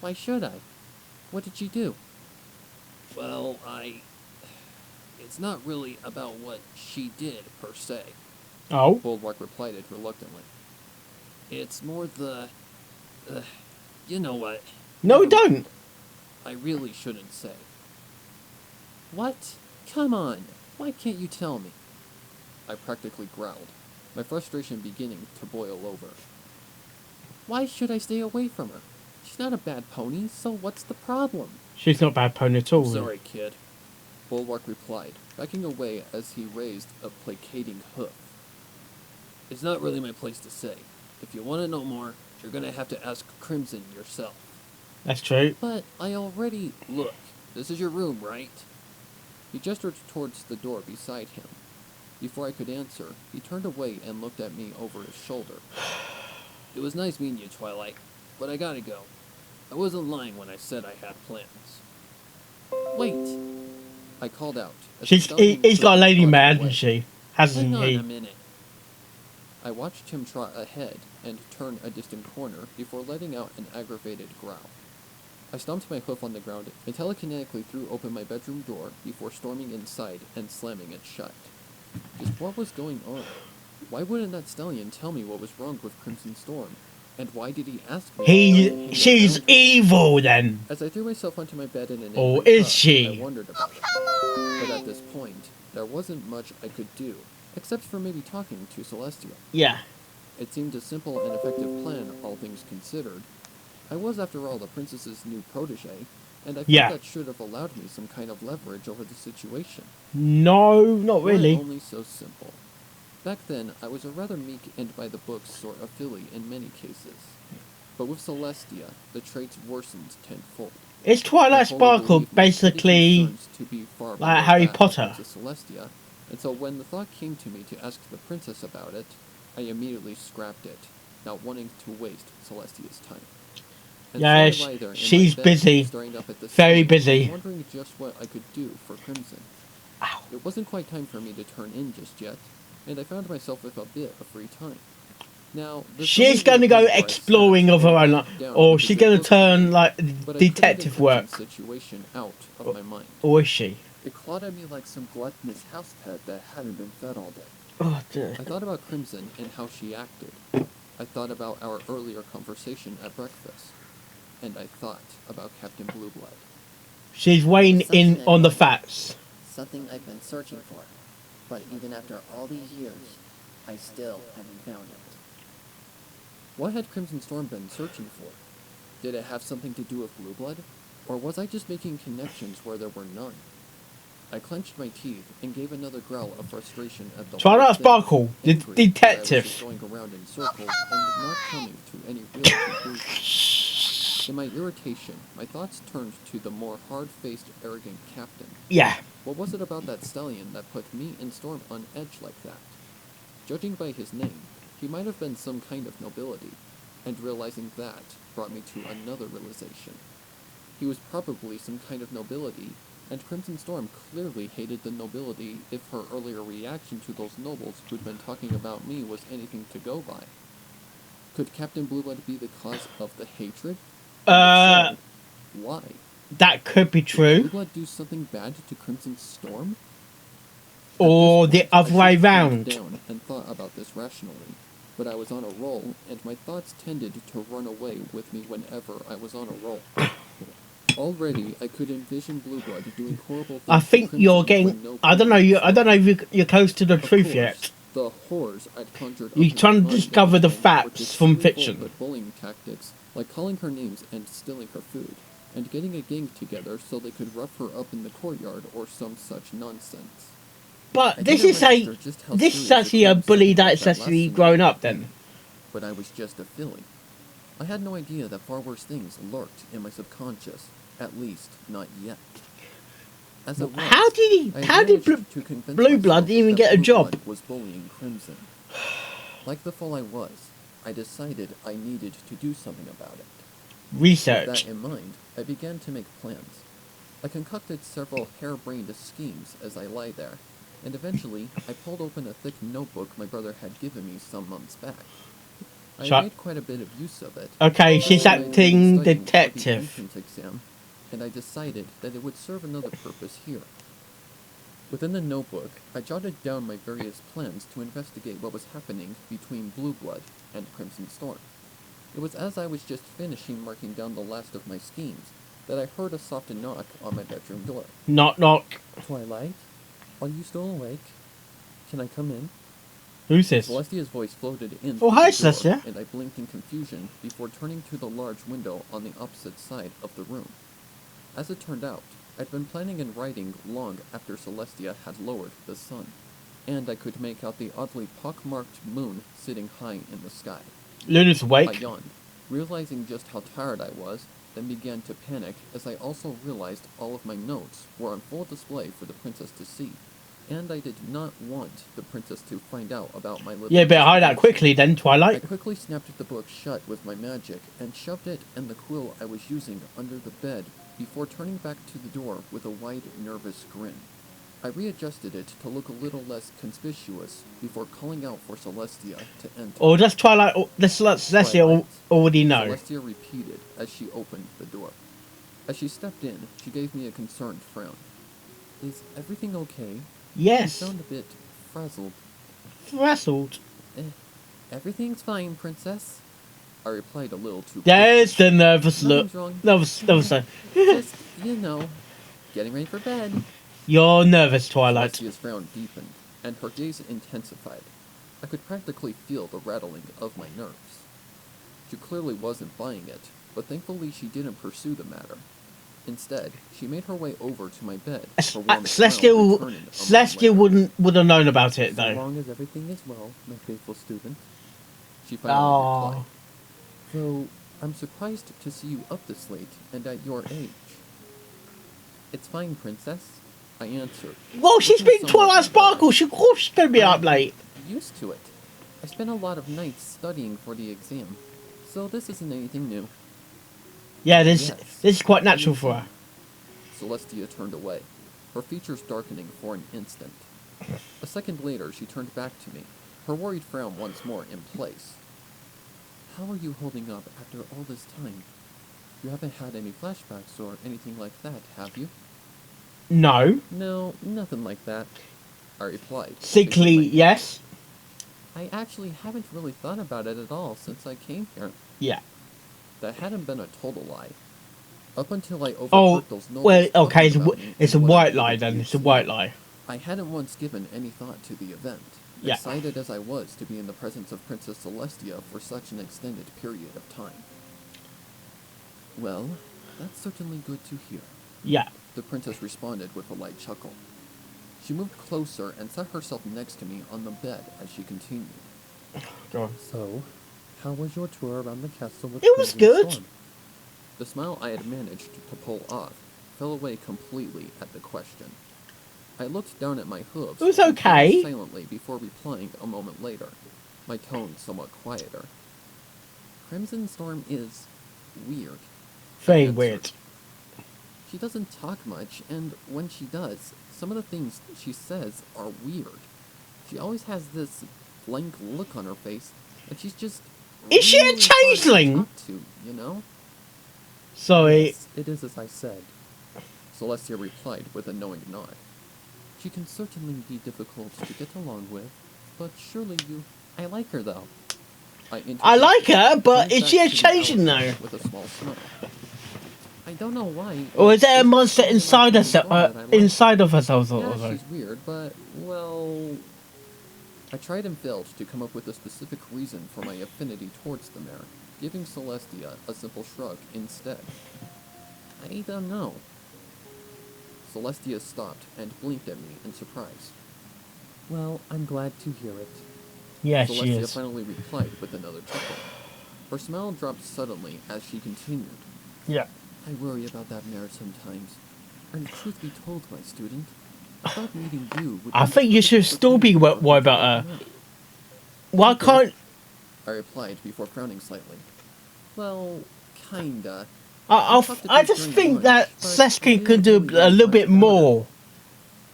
Why should I? What did she do? Well, It's not really about what she did, per se. Oh. Bulwark replied it reluctantly. It's more the... you know what? No, Never mind. don't. I really shouldn't say. What? Come on. Why can't you tell me? I practically growled, my frustration beginning to boil over. Why should I stay away from her? She's not a bad pony, so what's the problem? She's not a bad pony at all. Sorry, kid. Bulwark replied, backing away as he raised a placating hoof. It's not really my place to say. If you want to know more, you're gonna have to ask Crimson yourself. That's true. But I already... Look, this is your room, right? He gestured towards the door beside him. Before I could answer, he turned away and looked at me over his shoulder. It was nice meeting you, Twilight, but I gotta go. I wasn't lying when I said I had plans. Wait! I called out. as the stallion He's got a turned lady and mad, trotted hasn't she? Hasn't Hang on he? a minute. I watched him trot ahead and turn a distant corner before letting out an aggravated growl. I stomped my hoof on the ground and telekinetically threw open my bedroom door before storming inside and slamming it shut. Just what was going on? Why wouldn't that stallion tell me what was wrong with Crimson Storm? And why did he ask me? She's evil then. As I threw myself onto my bed in an Or angry is huff, she? I wondered about it. But at this point, there wasn't much I could do, except for maybe talking to Celestia. Yeah. It seemed a simple and effective plan, all things considered. I was, after all, the princess's new protege, and I felt Yeah. that should have allowed me some kind of leverage over the situation. No, not Why really. only so simple? Back then, I was a rather meek and by-the-book sort of filly in many cases. But with Celestia, the traits worsened tenfold. It's I Twilight wholly Sparkle, believed my petty basically. concerns to be far like below Harry that of Potter. Princess Celestia, and so when the thought came to me to ask the princess about it, I immediately scrapped it, not wanting to waste Celestia's time. And Yeah, so I lay there in my she's bed, busy. staring up at the Very ceiling, busy. wondering just what I could do for Crimson. Ow. It wasn't quite time for me to turn in just yet, and I found myself with a bit of free time. Now, there's She's no going to way go where I sat exploring of her and own, looked down or because she's it going to looked turn at me, like but I couldn't detective get work, Crimson's situation out of my mind. or is she? It clawed at me like some gluttonous house pet that hadn't been fed all day. Oh dear. I thought about Crimson and how she acted. I thought about our earlier conversation at breakfast. And I thought about Captain Blueblood. She's weighing in on the fats. Something I've been searching for. But even after all these years, I still haven't found it. What had Crimson Storm been searching for? Did it have something to do with Blueblood? Or was I just making connections where there were none? I clenched my teeth and gave another growl of frustration at the Twilight whole thing, Sparkle, the angry that I was detective. just going around in circles and not coming to any real conclusion. In my irritation, my thoughts turned to the more hard-faced, arrogant captain. Yeah. What was it about that stallion that put me and Storm on edge like that? Judging by his name, he might have been some kind of nobility, and realizing that brought me to another realization. He was probably some kind of nobility, and Crimson Storm clearly hated the nobility if her earlier reaction to those nobles who'd been talking about me was anything to go by. Could Captain Blueblood be the cause of the hatred? And if so, why? That could be Did true. Blueblood do something bad to Crimson Storm? Or the other way I calmed round. down and thought about this rationally, but I was on a roll, and my thoughts tended to run away with me whenever I was on a roll. Already, I could envision Blueblood doing horrible things. I to think Crimson you're when getting. no I don't know. I don't know if you're close to the Of truth course, yet. the horrors I'd conjured up You're in trying my to mind discover at the time were facts just from silly fiction. bullshit bullying tactics, like calling her names and stealing her food, and getting a gang together so they could rough her up in the courtyard or some such nonsense. But I this didn't is a. register just how This serious is the actually a crime bully scene was that's that last actually scene grown I up. had Then been, but I was just a filly. I had no idea that far worse things lurked in my subconscious, at least not yet. As it was, how did he? I had How did managed to convince Blue Blood myself even that get a Blue job? Blood was bullying Crimson. Like the fool I was, I decided I needed to do something about it. With Research. that in mind, I began to make plans. I concocted several harebrained schemes as I lay there, and eventually I pulled open a thick notebook my brother had given me some months back. I Shut- made quite a bit of use of it. Okay, she's Since I had been acting studying for the detective. entrance exam, and I decided that it would serve another purpose here. Within the notebook, I jotted down my various plans to investigate what was happening between Blue Blood and Crimson Storm. It was as I was just finishing marking down the last of my schemes that I heard a soft knock on my bedroom door. Knock knock. Twilight, are you still awake? Can I come in? Who's this? Celestia's voice floated in Oh, through hi, the door, Celestia. and I blinked in confusion before turning to the large window on the opposite side of the room. As it turned out, I'd been planning and writing long after Celestia had lowered the sun, and I could make out the oddly pockmarked moon sitting high in the sky. Luna's I awake. yawned, realizing just how tired I was, then began to panic as I also realized all of my notes were on full display for the princess to see, and I did not want the princess to find out about my little... Yeah, better hide that investigation. quickly then, I Twilight. quickly snapped the book shut with my magic and shoved it and the quill I was using under the bed before turning back to the door with a wide, nervous grin. I readjusted it to look a little less conspicuous before calling out for Celestia to enter. Or does Twilight? Let's Twilight, already know. Celestia repeated as she opened the door. As she stepped in, she gave me a concerned frown. Is everything okay? You Yes. sound a bit frazzled. Frazzled. Everything's fine, princess. I replied a little too There's quickly. the nervous look. Nothing's wrong. Nervous. Just, you know, getting ready for bed. You're nervous, Twilight. Celestia's frown deepened, and her gaze intensified. I could practically feel the rattling of my nerves. She clearly wasn't buying it, but thankfully she didn't pursue the matter. Instead, she made her way over to my bed. Her warm smile returning a moment Celestia later. would have known about it So though. long as everything is well, my faithful student. She finally replied. So, I'm surprised to see you up this late and at your age. It's fine, princess, I answered. Well, she's looking been somewhat Twilight Sparkle. embarrassed. Of course she's gonna be up late. Used to it. I spent a lot of nights studying for the exam, so this isn't anything new. Yeah, this Yes. is quite natural for her. Celestia turned away, her features darkening for an instant. A second later, she turned back to me, her worried frown once more in place. How are you holding up after all this time? You haven't had any flashbacks or anything like that, have you? No. No, nothing like that, I replied. Sickly, shaking my head. yes. I actually haven't really thought about it at all since I came here. Yeah. That hadn't been a total lie. Up until I overheard Oh, those nobles well, okay, talking about me it's a and what I white lie needed to then. do It's a to white you, lie. I hadn't once given any thought to the event, Yeah. excited as I was to be in the presence of Princess Celestia for such an extended period of time. Well, that's certainly good to hear, Yeah. the princess responded with a light chuckle. She moved closer and set herself next to me on the bed as she continued. Go on. So, how was your tour around the castle with It was Crimson good. Storm? The smile I had managed to pull off fell away completely at the question. I looked down at my hooves. It was and paused okay. silently before replying a moment later. my tone somewhat quieter. Crimson Storm is weird. Very Answered. weird. She doesn't talk much, and when she does, some of the things she says are weird. She always has this blank look on her face, and she's just Is she a really hard to changeling? talk to, you know? Sorry. Yes, it is as I said. Celestia replied with a knowing nod. She can certainly be difficult to get along with, but surely you... I like her, though. I like her, but Turned is back she a to the changeling elephant though? With a small smile. I don't know why. Or is there a it's monster just inside something herself? about that I like. Inside of herself? Yeah, Or she's weird, but, well... I tried and failed to come up with a specific reason for my affinity towards the mare, giving Celestia a simple shrug instead. I don't know. Celestia stopped and blinked at me in surprise. Well, I'm glad to hear it. Yeah, she Celestia is. finally replied with another chuckle. Her smile dropped suddenly as she continued. Yeah. I worry about that mare sometimes. And truth be told, my student, I thought meeting you would I be think the you should perfect still be opportunity worried for about us her. to connect. Why Okay. can't... I replied before frowning slightly. Well, kinda. I just think that Seskin can do a little bit more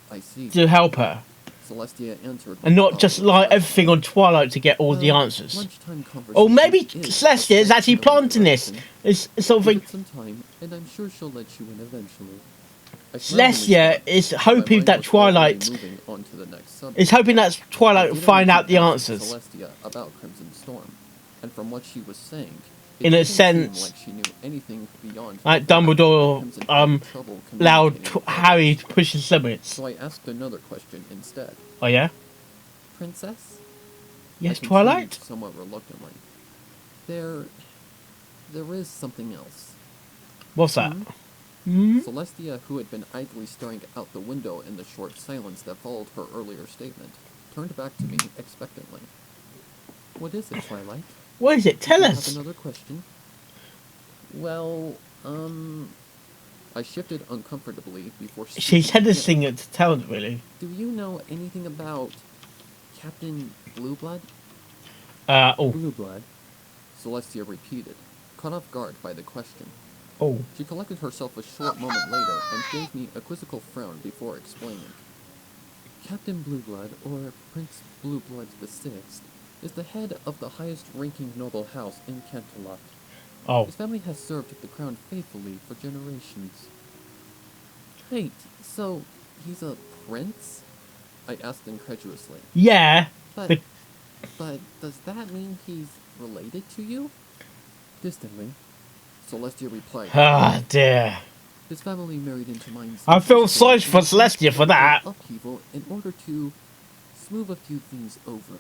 I see. to help her. Celestia answered. And with not just obvious like pride. everything on Twilight to get all the Well, answers. lunchtime Or maybe conversation Celestia is a actually step in the right planting this. direction. It's Give something... it some time, and I'm sure she'll let you in eventually. I smiled in Celestia response, is but my hoping mind that was already Twilight... moving on to the next subject. is hoping that I Twilight will didn't find need out to the ask answers. Celestia about Crimson Storm, and from what she was saying, it In a didn't seem sense, like she knew anything beyond like the fact that Dumbledore, Crimson had trouble allowed communicating with Harry others. to push his limits. So I asked another question instead. Oh yeah? Princess? Yes, I continued Twilight? somewhat reluctantly. There is something else. What's that? Hmm? Celestia, who had been idly staring out the window in the short silence that followed her earlier statement, turned back to me expectantly. What is it, Twilight? What is it? Did Tell you us. have another question? Well, I shifted uncomfortably before speaking She's again. hesitating to tell it, really. Do you know anything about Captain Blueblood? Oh. Blueblood? Celestia repeated, caught off guard by the question. Oh. She collected herself a short moment later and gave me a quizzical frown before explaining. Captain Blueblood, or Prince Blueblood VI, is the head of the highest-ranking noble house in Canterlot. Oh. His family has served the crown faithfully for generations. Wait, so he's a prince? I asked incredulously. Yeah. But does that mean he's related to you? Distantly, Celestia replied. Ah, dear. His family married into mine. I feel sorry for Celestia for that. Upheaval in order to smooth a few things over.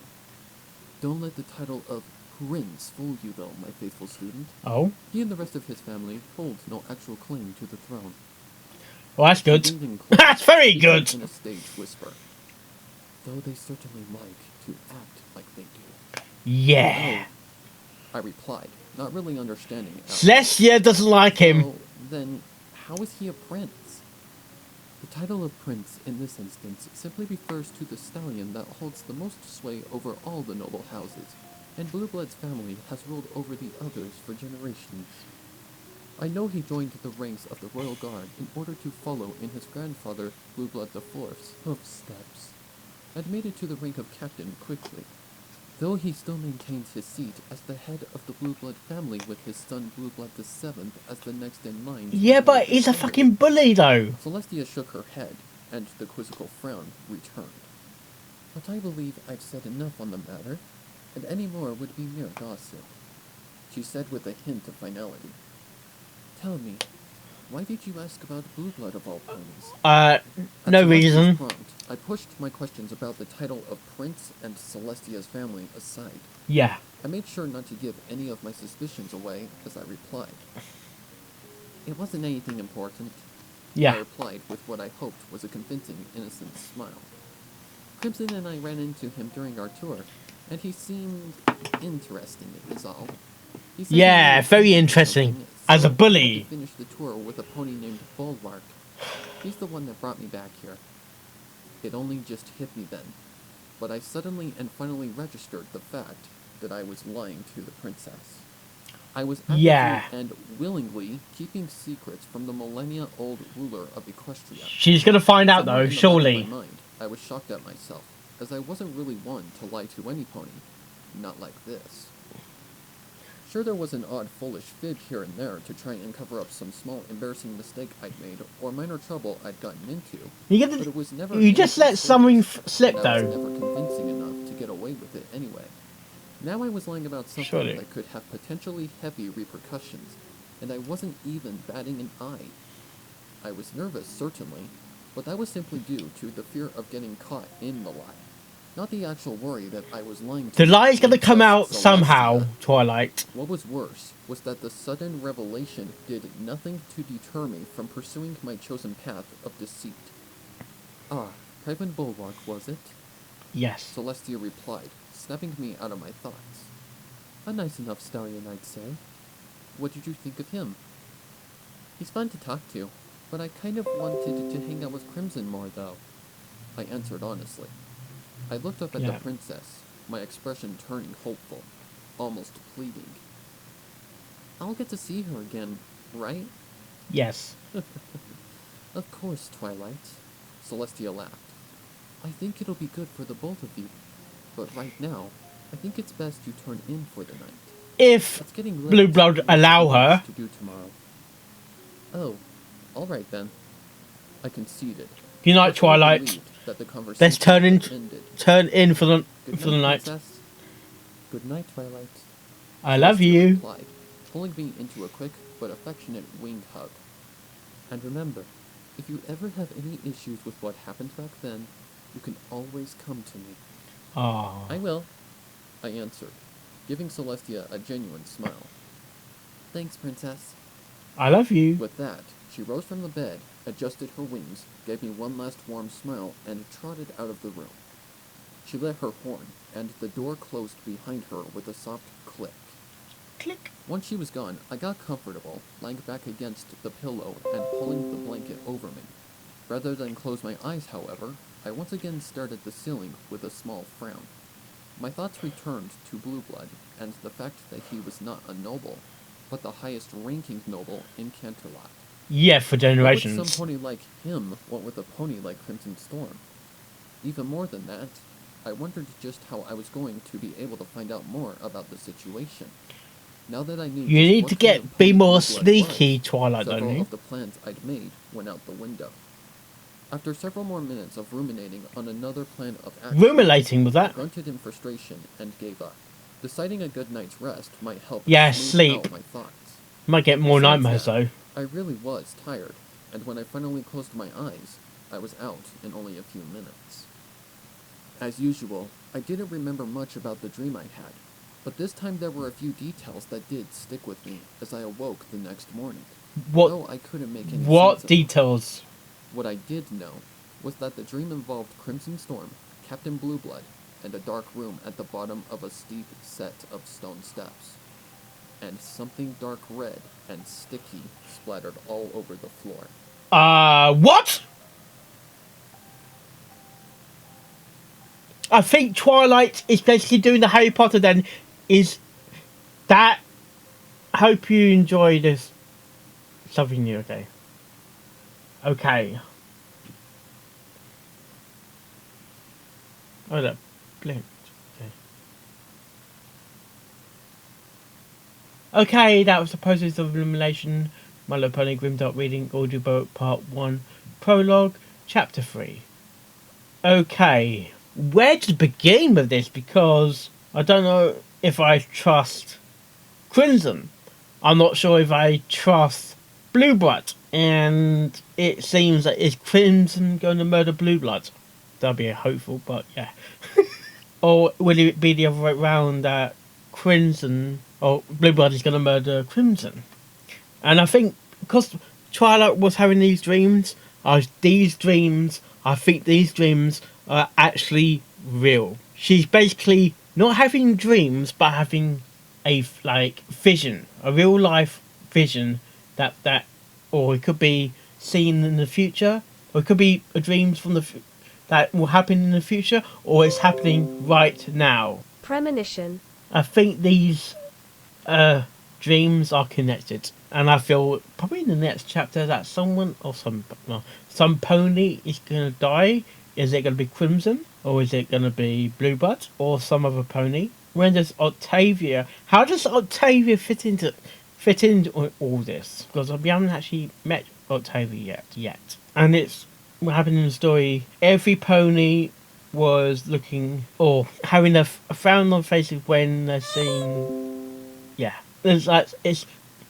Don't let the title of Prince fool you, though, my faithful student. Oh. He and the rest of his family hold no actual claim to the throne. Well, that's good. She leaned in close, That's very speaking good. In a stage whisper. Though they certainly like to act like they do. Yeah. Oh, I replied, not really understanding it. Celestia doesn't like him. So, then, how is he a prince? The title of prince, in this instance, simply refers to the stallion that holds the most sway over all the noble houses, and Blueblood's family has ruled over the others for generations. I know he joined the ranks of the Royal Guard in order to follow in his grandfather, Blueblood IV's footsteps, and made it to the rank of captain quickly. Though he still maintains his seat as the head of the Blueblood family with his son Blueblood VII as the next in line. Yeah, but he's a fucking bully, though. Celestia shook her head, and the quizzical frown returned. But I believe I've said enough on the matter, and any more would be mere gossip. She said with a hint of finality. Tell me, why did you ask about Blueblood of all ponies? No At Celestia's reason. prompt, I pushed my questions about the title of Prince and Celestia's family aside. Yeah. I made sure not to give any of my suspicions away as I replied. It wasn't anything important. I Yeah. replied with what I hoped was a convincing, innocent smile. Crimson and I ran into him during our tour, and he seemed interesting, is all. He said he Yeah, wanted very to do interesting. something, As a so I bully. had to finish the tour with a pony named Bulwark. He's the one that brought me back here. It only just hit me then. but I suddenly and finally registered the fact that I was lying to the princess. I was actively Yeah. and willingly keeping secrets from the millennia-old ruler of Equestria. She's gonna find out Somewhere though, in the back of surely. my mind, I was shocked at myself, as I wasn't really one to lie to any pony. Not like this. Sure, there was an odd, foolish fib here and there to try and cover up some small, embarrassing mistake I'd made or minor trouble I'd gotten into, but it was never You just anything let something serious, slip and I was though. never convincing enough to get away with it anyway. Now I was lying about something Surely. that could have potentially heavy repercussions, and I wasn't even batting an eye. I was nervous, certainly, but that was simply due to the fear of getting caught in the lie. Not the actual worry that I was lying to The lie's gonna come Princess out somehow, Celestia. Twilight. What was worse was that the sudden revelation did nothing to deter me from pursuing my chosen path of deceit. Ah, Private Bulwark, was it? Yes. Celestia replied, snapping me out of my thoughts. A nice enough stallion, I'd say. What did you think of him? He's fun to talk to, but I kind of wanted to hang out with Crimson more, though. I answered honestly. I looked up at the Yeah. princess, my expression turning hopeful, almost pleading. I'll get to see her again, right? Yes. Of course, Twilight. Celestia laughed. I think it'll be good for the both of you, but right now, I think it's best you turn in for the night. If It's getting late. Blue Blood and I have allow things her. to do tomorrow. Oh, all right then. I conceded. Good night, but fully Twilight. believed that the conversation Let's turn in had ended. for the Good night. Princess. Good night, Twilight. I love Celestia you. replied, pulling me into a quick but affectionate wing hug. And remember, if you ever have any issues with what happened back then, you can always come to me. Ah. I will, I answered, giving Celestia a genuine smile. Thanks, Princess. I love you. With that, she rose from the bed, adjusted her wings, gave me one last warm smile, and trotted out of the room. She let her horn, and the door closed behind her with a soft click. Click. Once she was gone, I got comfortable, lying back against the pillow and pulling the blanket over me. Rather than close my eyes, however, I once again stared at the ceiling with a small frown. My thoughts returned to Blue Blood, and the fact that he was not a noble, but the highest-ranking noble in Canterlot. Yeah, for What would generations. some pony like him want with a pony like Crimson Storm? Even more than that, I wondered just how I was going to be able to find out more about the situation. Now that I knew You just need what to kind of be pony more Blue Blood sneaky, was, Twilight, don't several you? of the plans I'd made went out the window. After several more minutes of ruminating on another plan of action, Ruminating with I that. grunted in frustration and gave up. Deciding a good night's rest might help Yeah, smooth sleep. out my thoughts. Might get more Besides nightmares that, though. I really was tired, and when I finally closed my eyes, I was out in only a few minutes. As usual, I didn't remember much about the dream I had, but this time there were a few details that did stick with me as I awoke the next morning. Though What? I couldn't make any What sense of them. details? What I did know was that the dream involved Crimson Storm, Captain Blueblood, and a dark room at the bottom of a steep set of stone steps. And something dark red and sticky splattered all over the floor. What? I think Twilight is basically doing the Harry Potter then. Is that... Hope you enjoy this. Something new, okay. Okay. Oh, that blinked. Okay. Okay, that was the process of elimination. My Little Pony Grimdark Reading Audiobook Part 1 Prologue Chapter 3. Okay, where to begin with this? Because I don't know if I trust Crimson. I'm not sure if I trust Blue Blood. And it seems that is Crimson going to murder Blue Blood? That'd be hopeful, but yeah. Or will it be the other way around that Crimson or Blue Blood is going to murder Crimson? And I think because Twilight was having these dreams, I think these dreams are actually real. She's basically not having dreams, but having a vision, a real life vision that, or it could be seen in the future, or it could be dreams from that will happen in the future, or it's happening right now. Premonition. I think these dreams are connected, and I feel probably in the next chapter that someone or some pony is gonna die. Is it gonna be Crimson, or is it gonna be Bluebird, or some other pony? When does Octavia? How does Octavia fit into all this? Because we haven't actually met Octavia yet, and it's what happened in the story. Every pony was looking or having a frown on faces when they're seeing. Yeah, it's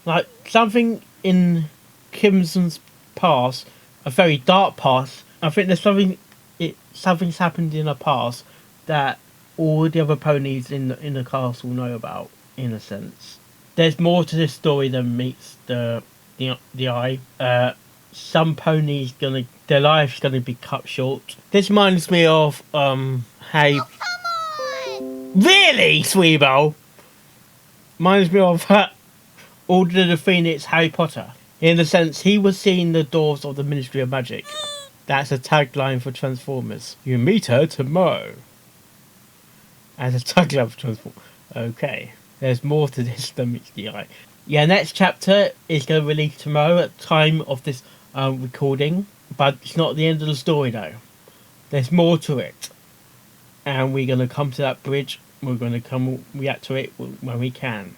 like something in Crimson's past, a very dark past. I think there's something's happened in the past that all the other ponies in the castle know about. In a sense, there's more to this story than meets the eye. Some ponies their life's gonna be cut short. This reminds me of hey. Oh, come on! Really, Sweebo? Reminds me of Order of the Phoenix, Harry Potter. In the sense, he was seeing the doors of the Ministry of Magic. That's a tagline for Transformers. You meet her tomorrow. As a tagline for Transformers. Okay. There's more to this than meets the eye. Yeah, next chapter is going to release tomorrow at the time of this recording. But it's not the end of the story though. There's more to it. And we're going to come to that bridge. We're going to come react to it when we can.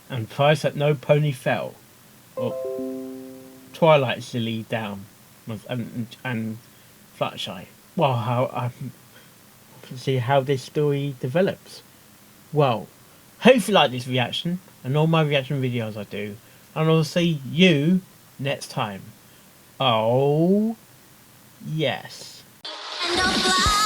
And price that no pony fell. Or Twilight Silly down. And Fluttershy. Well, how I can see how this story develops. Well, hope you like this reaction and all my reaction videos I do. And I'll see you next time. Oh, yes. And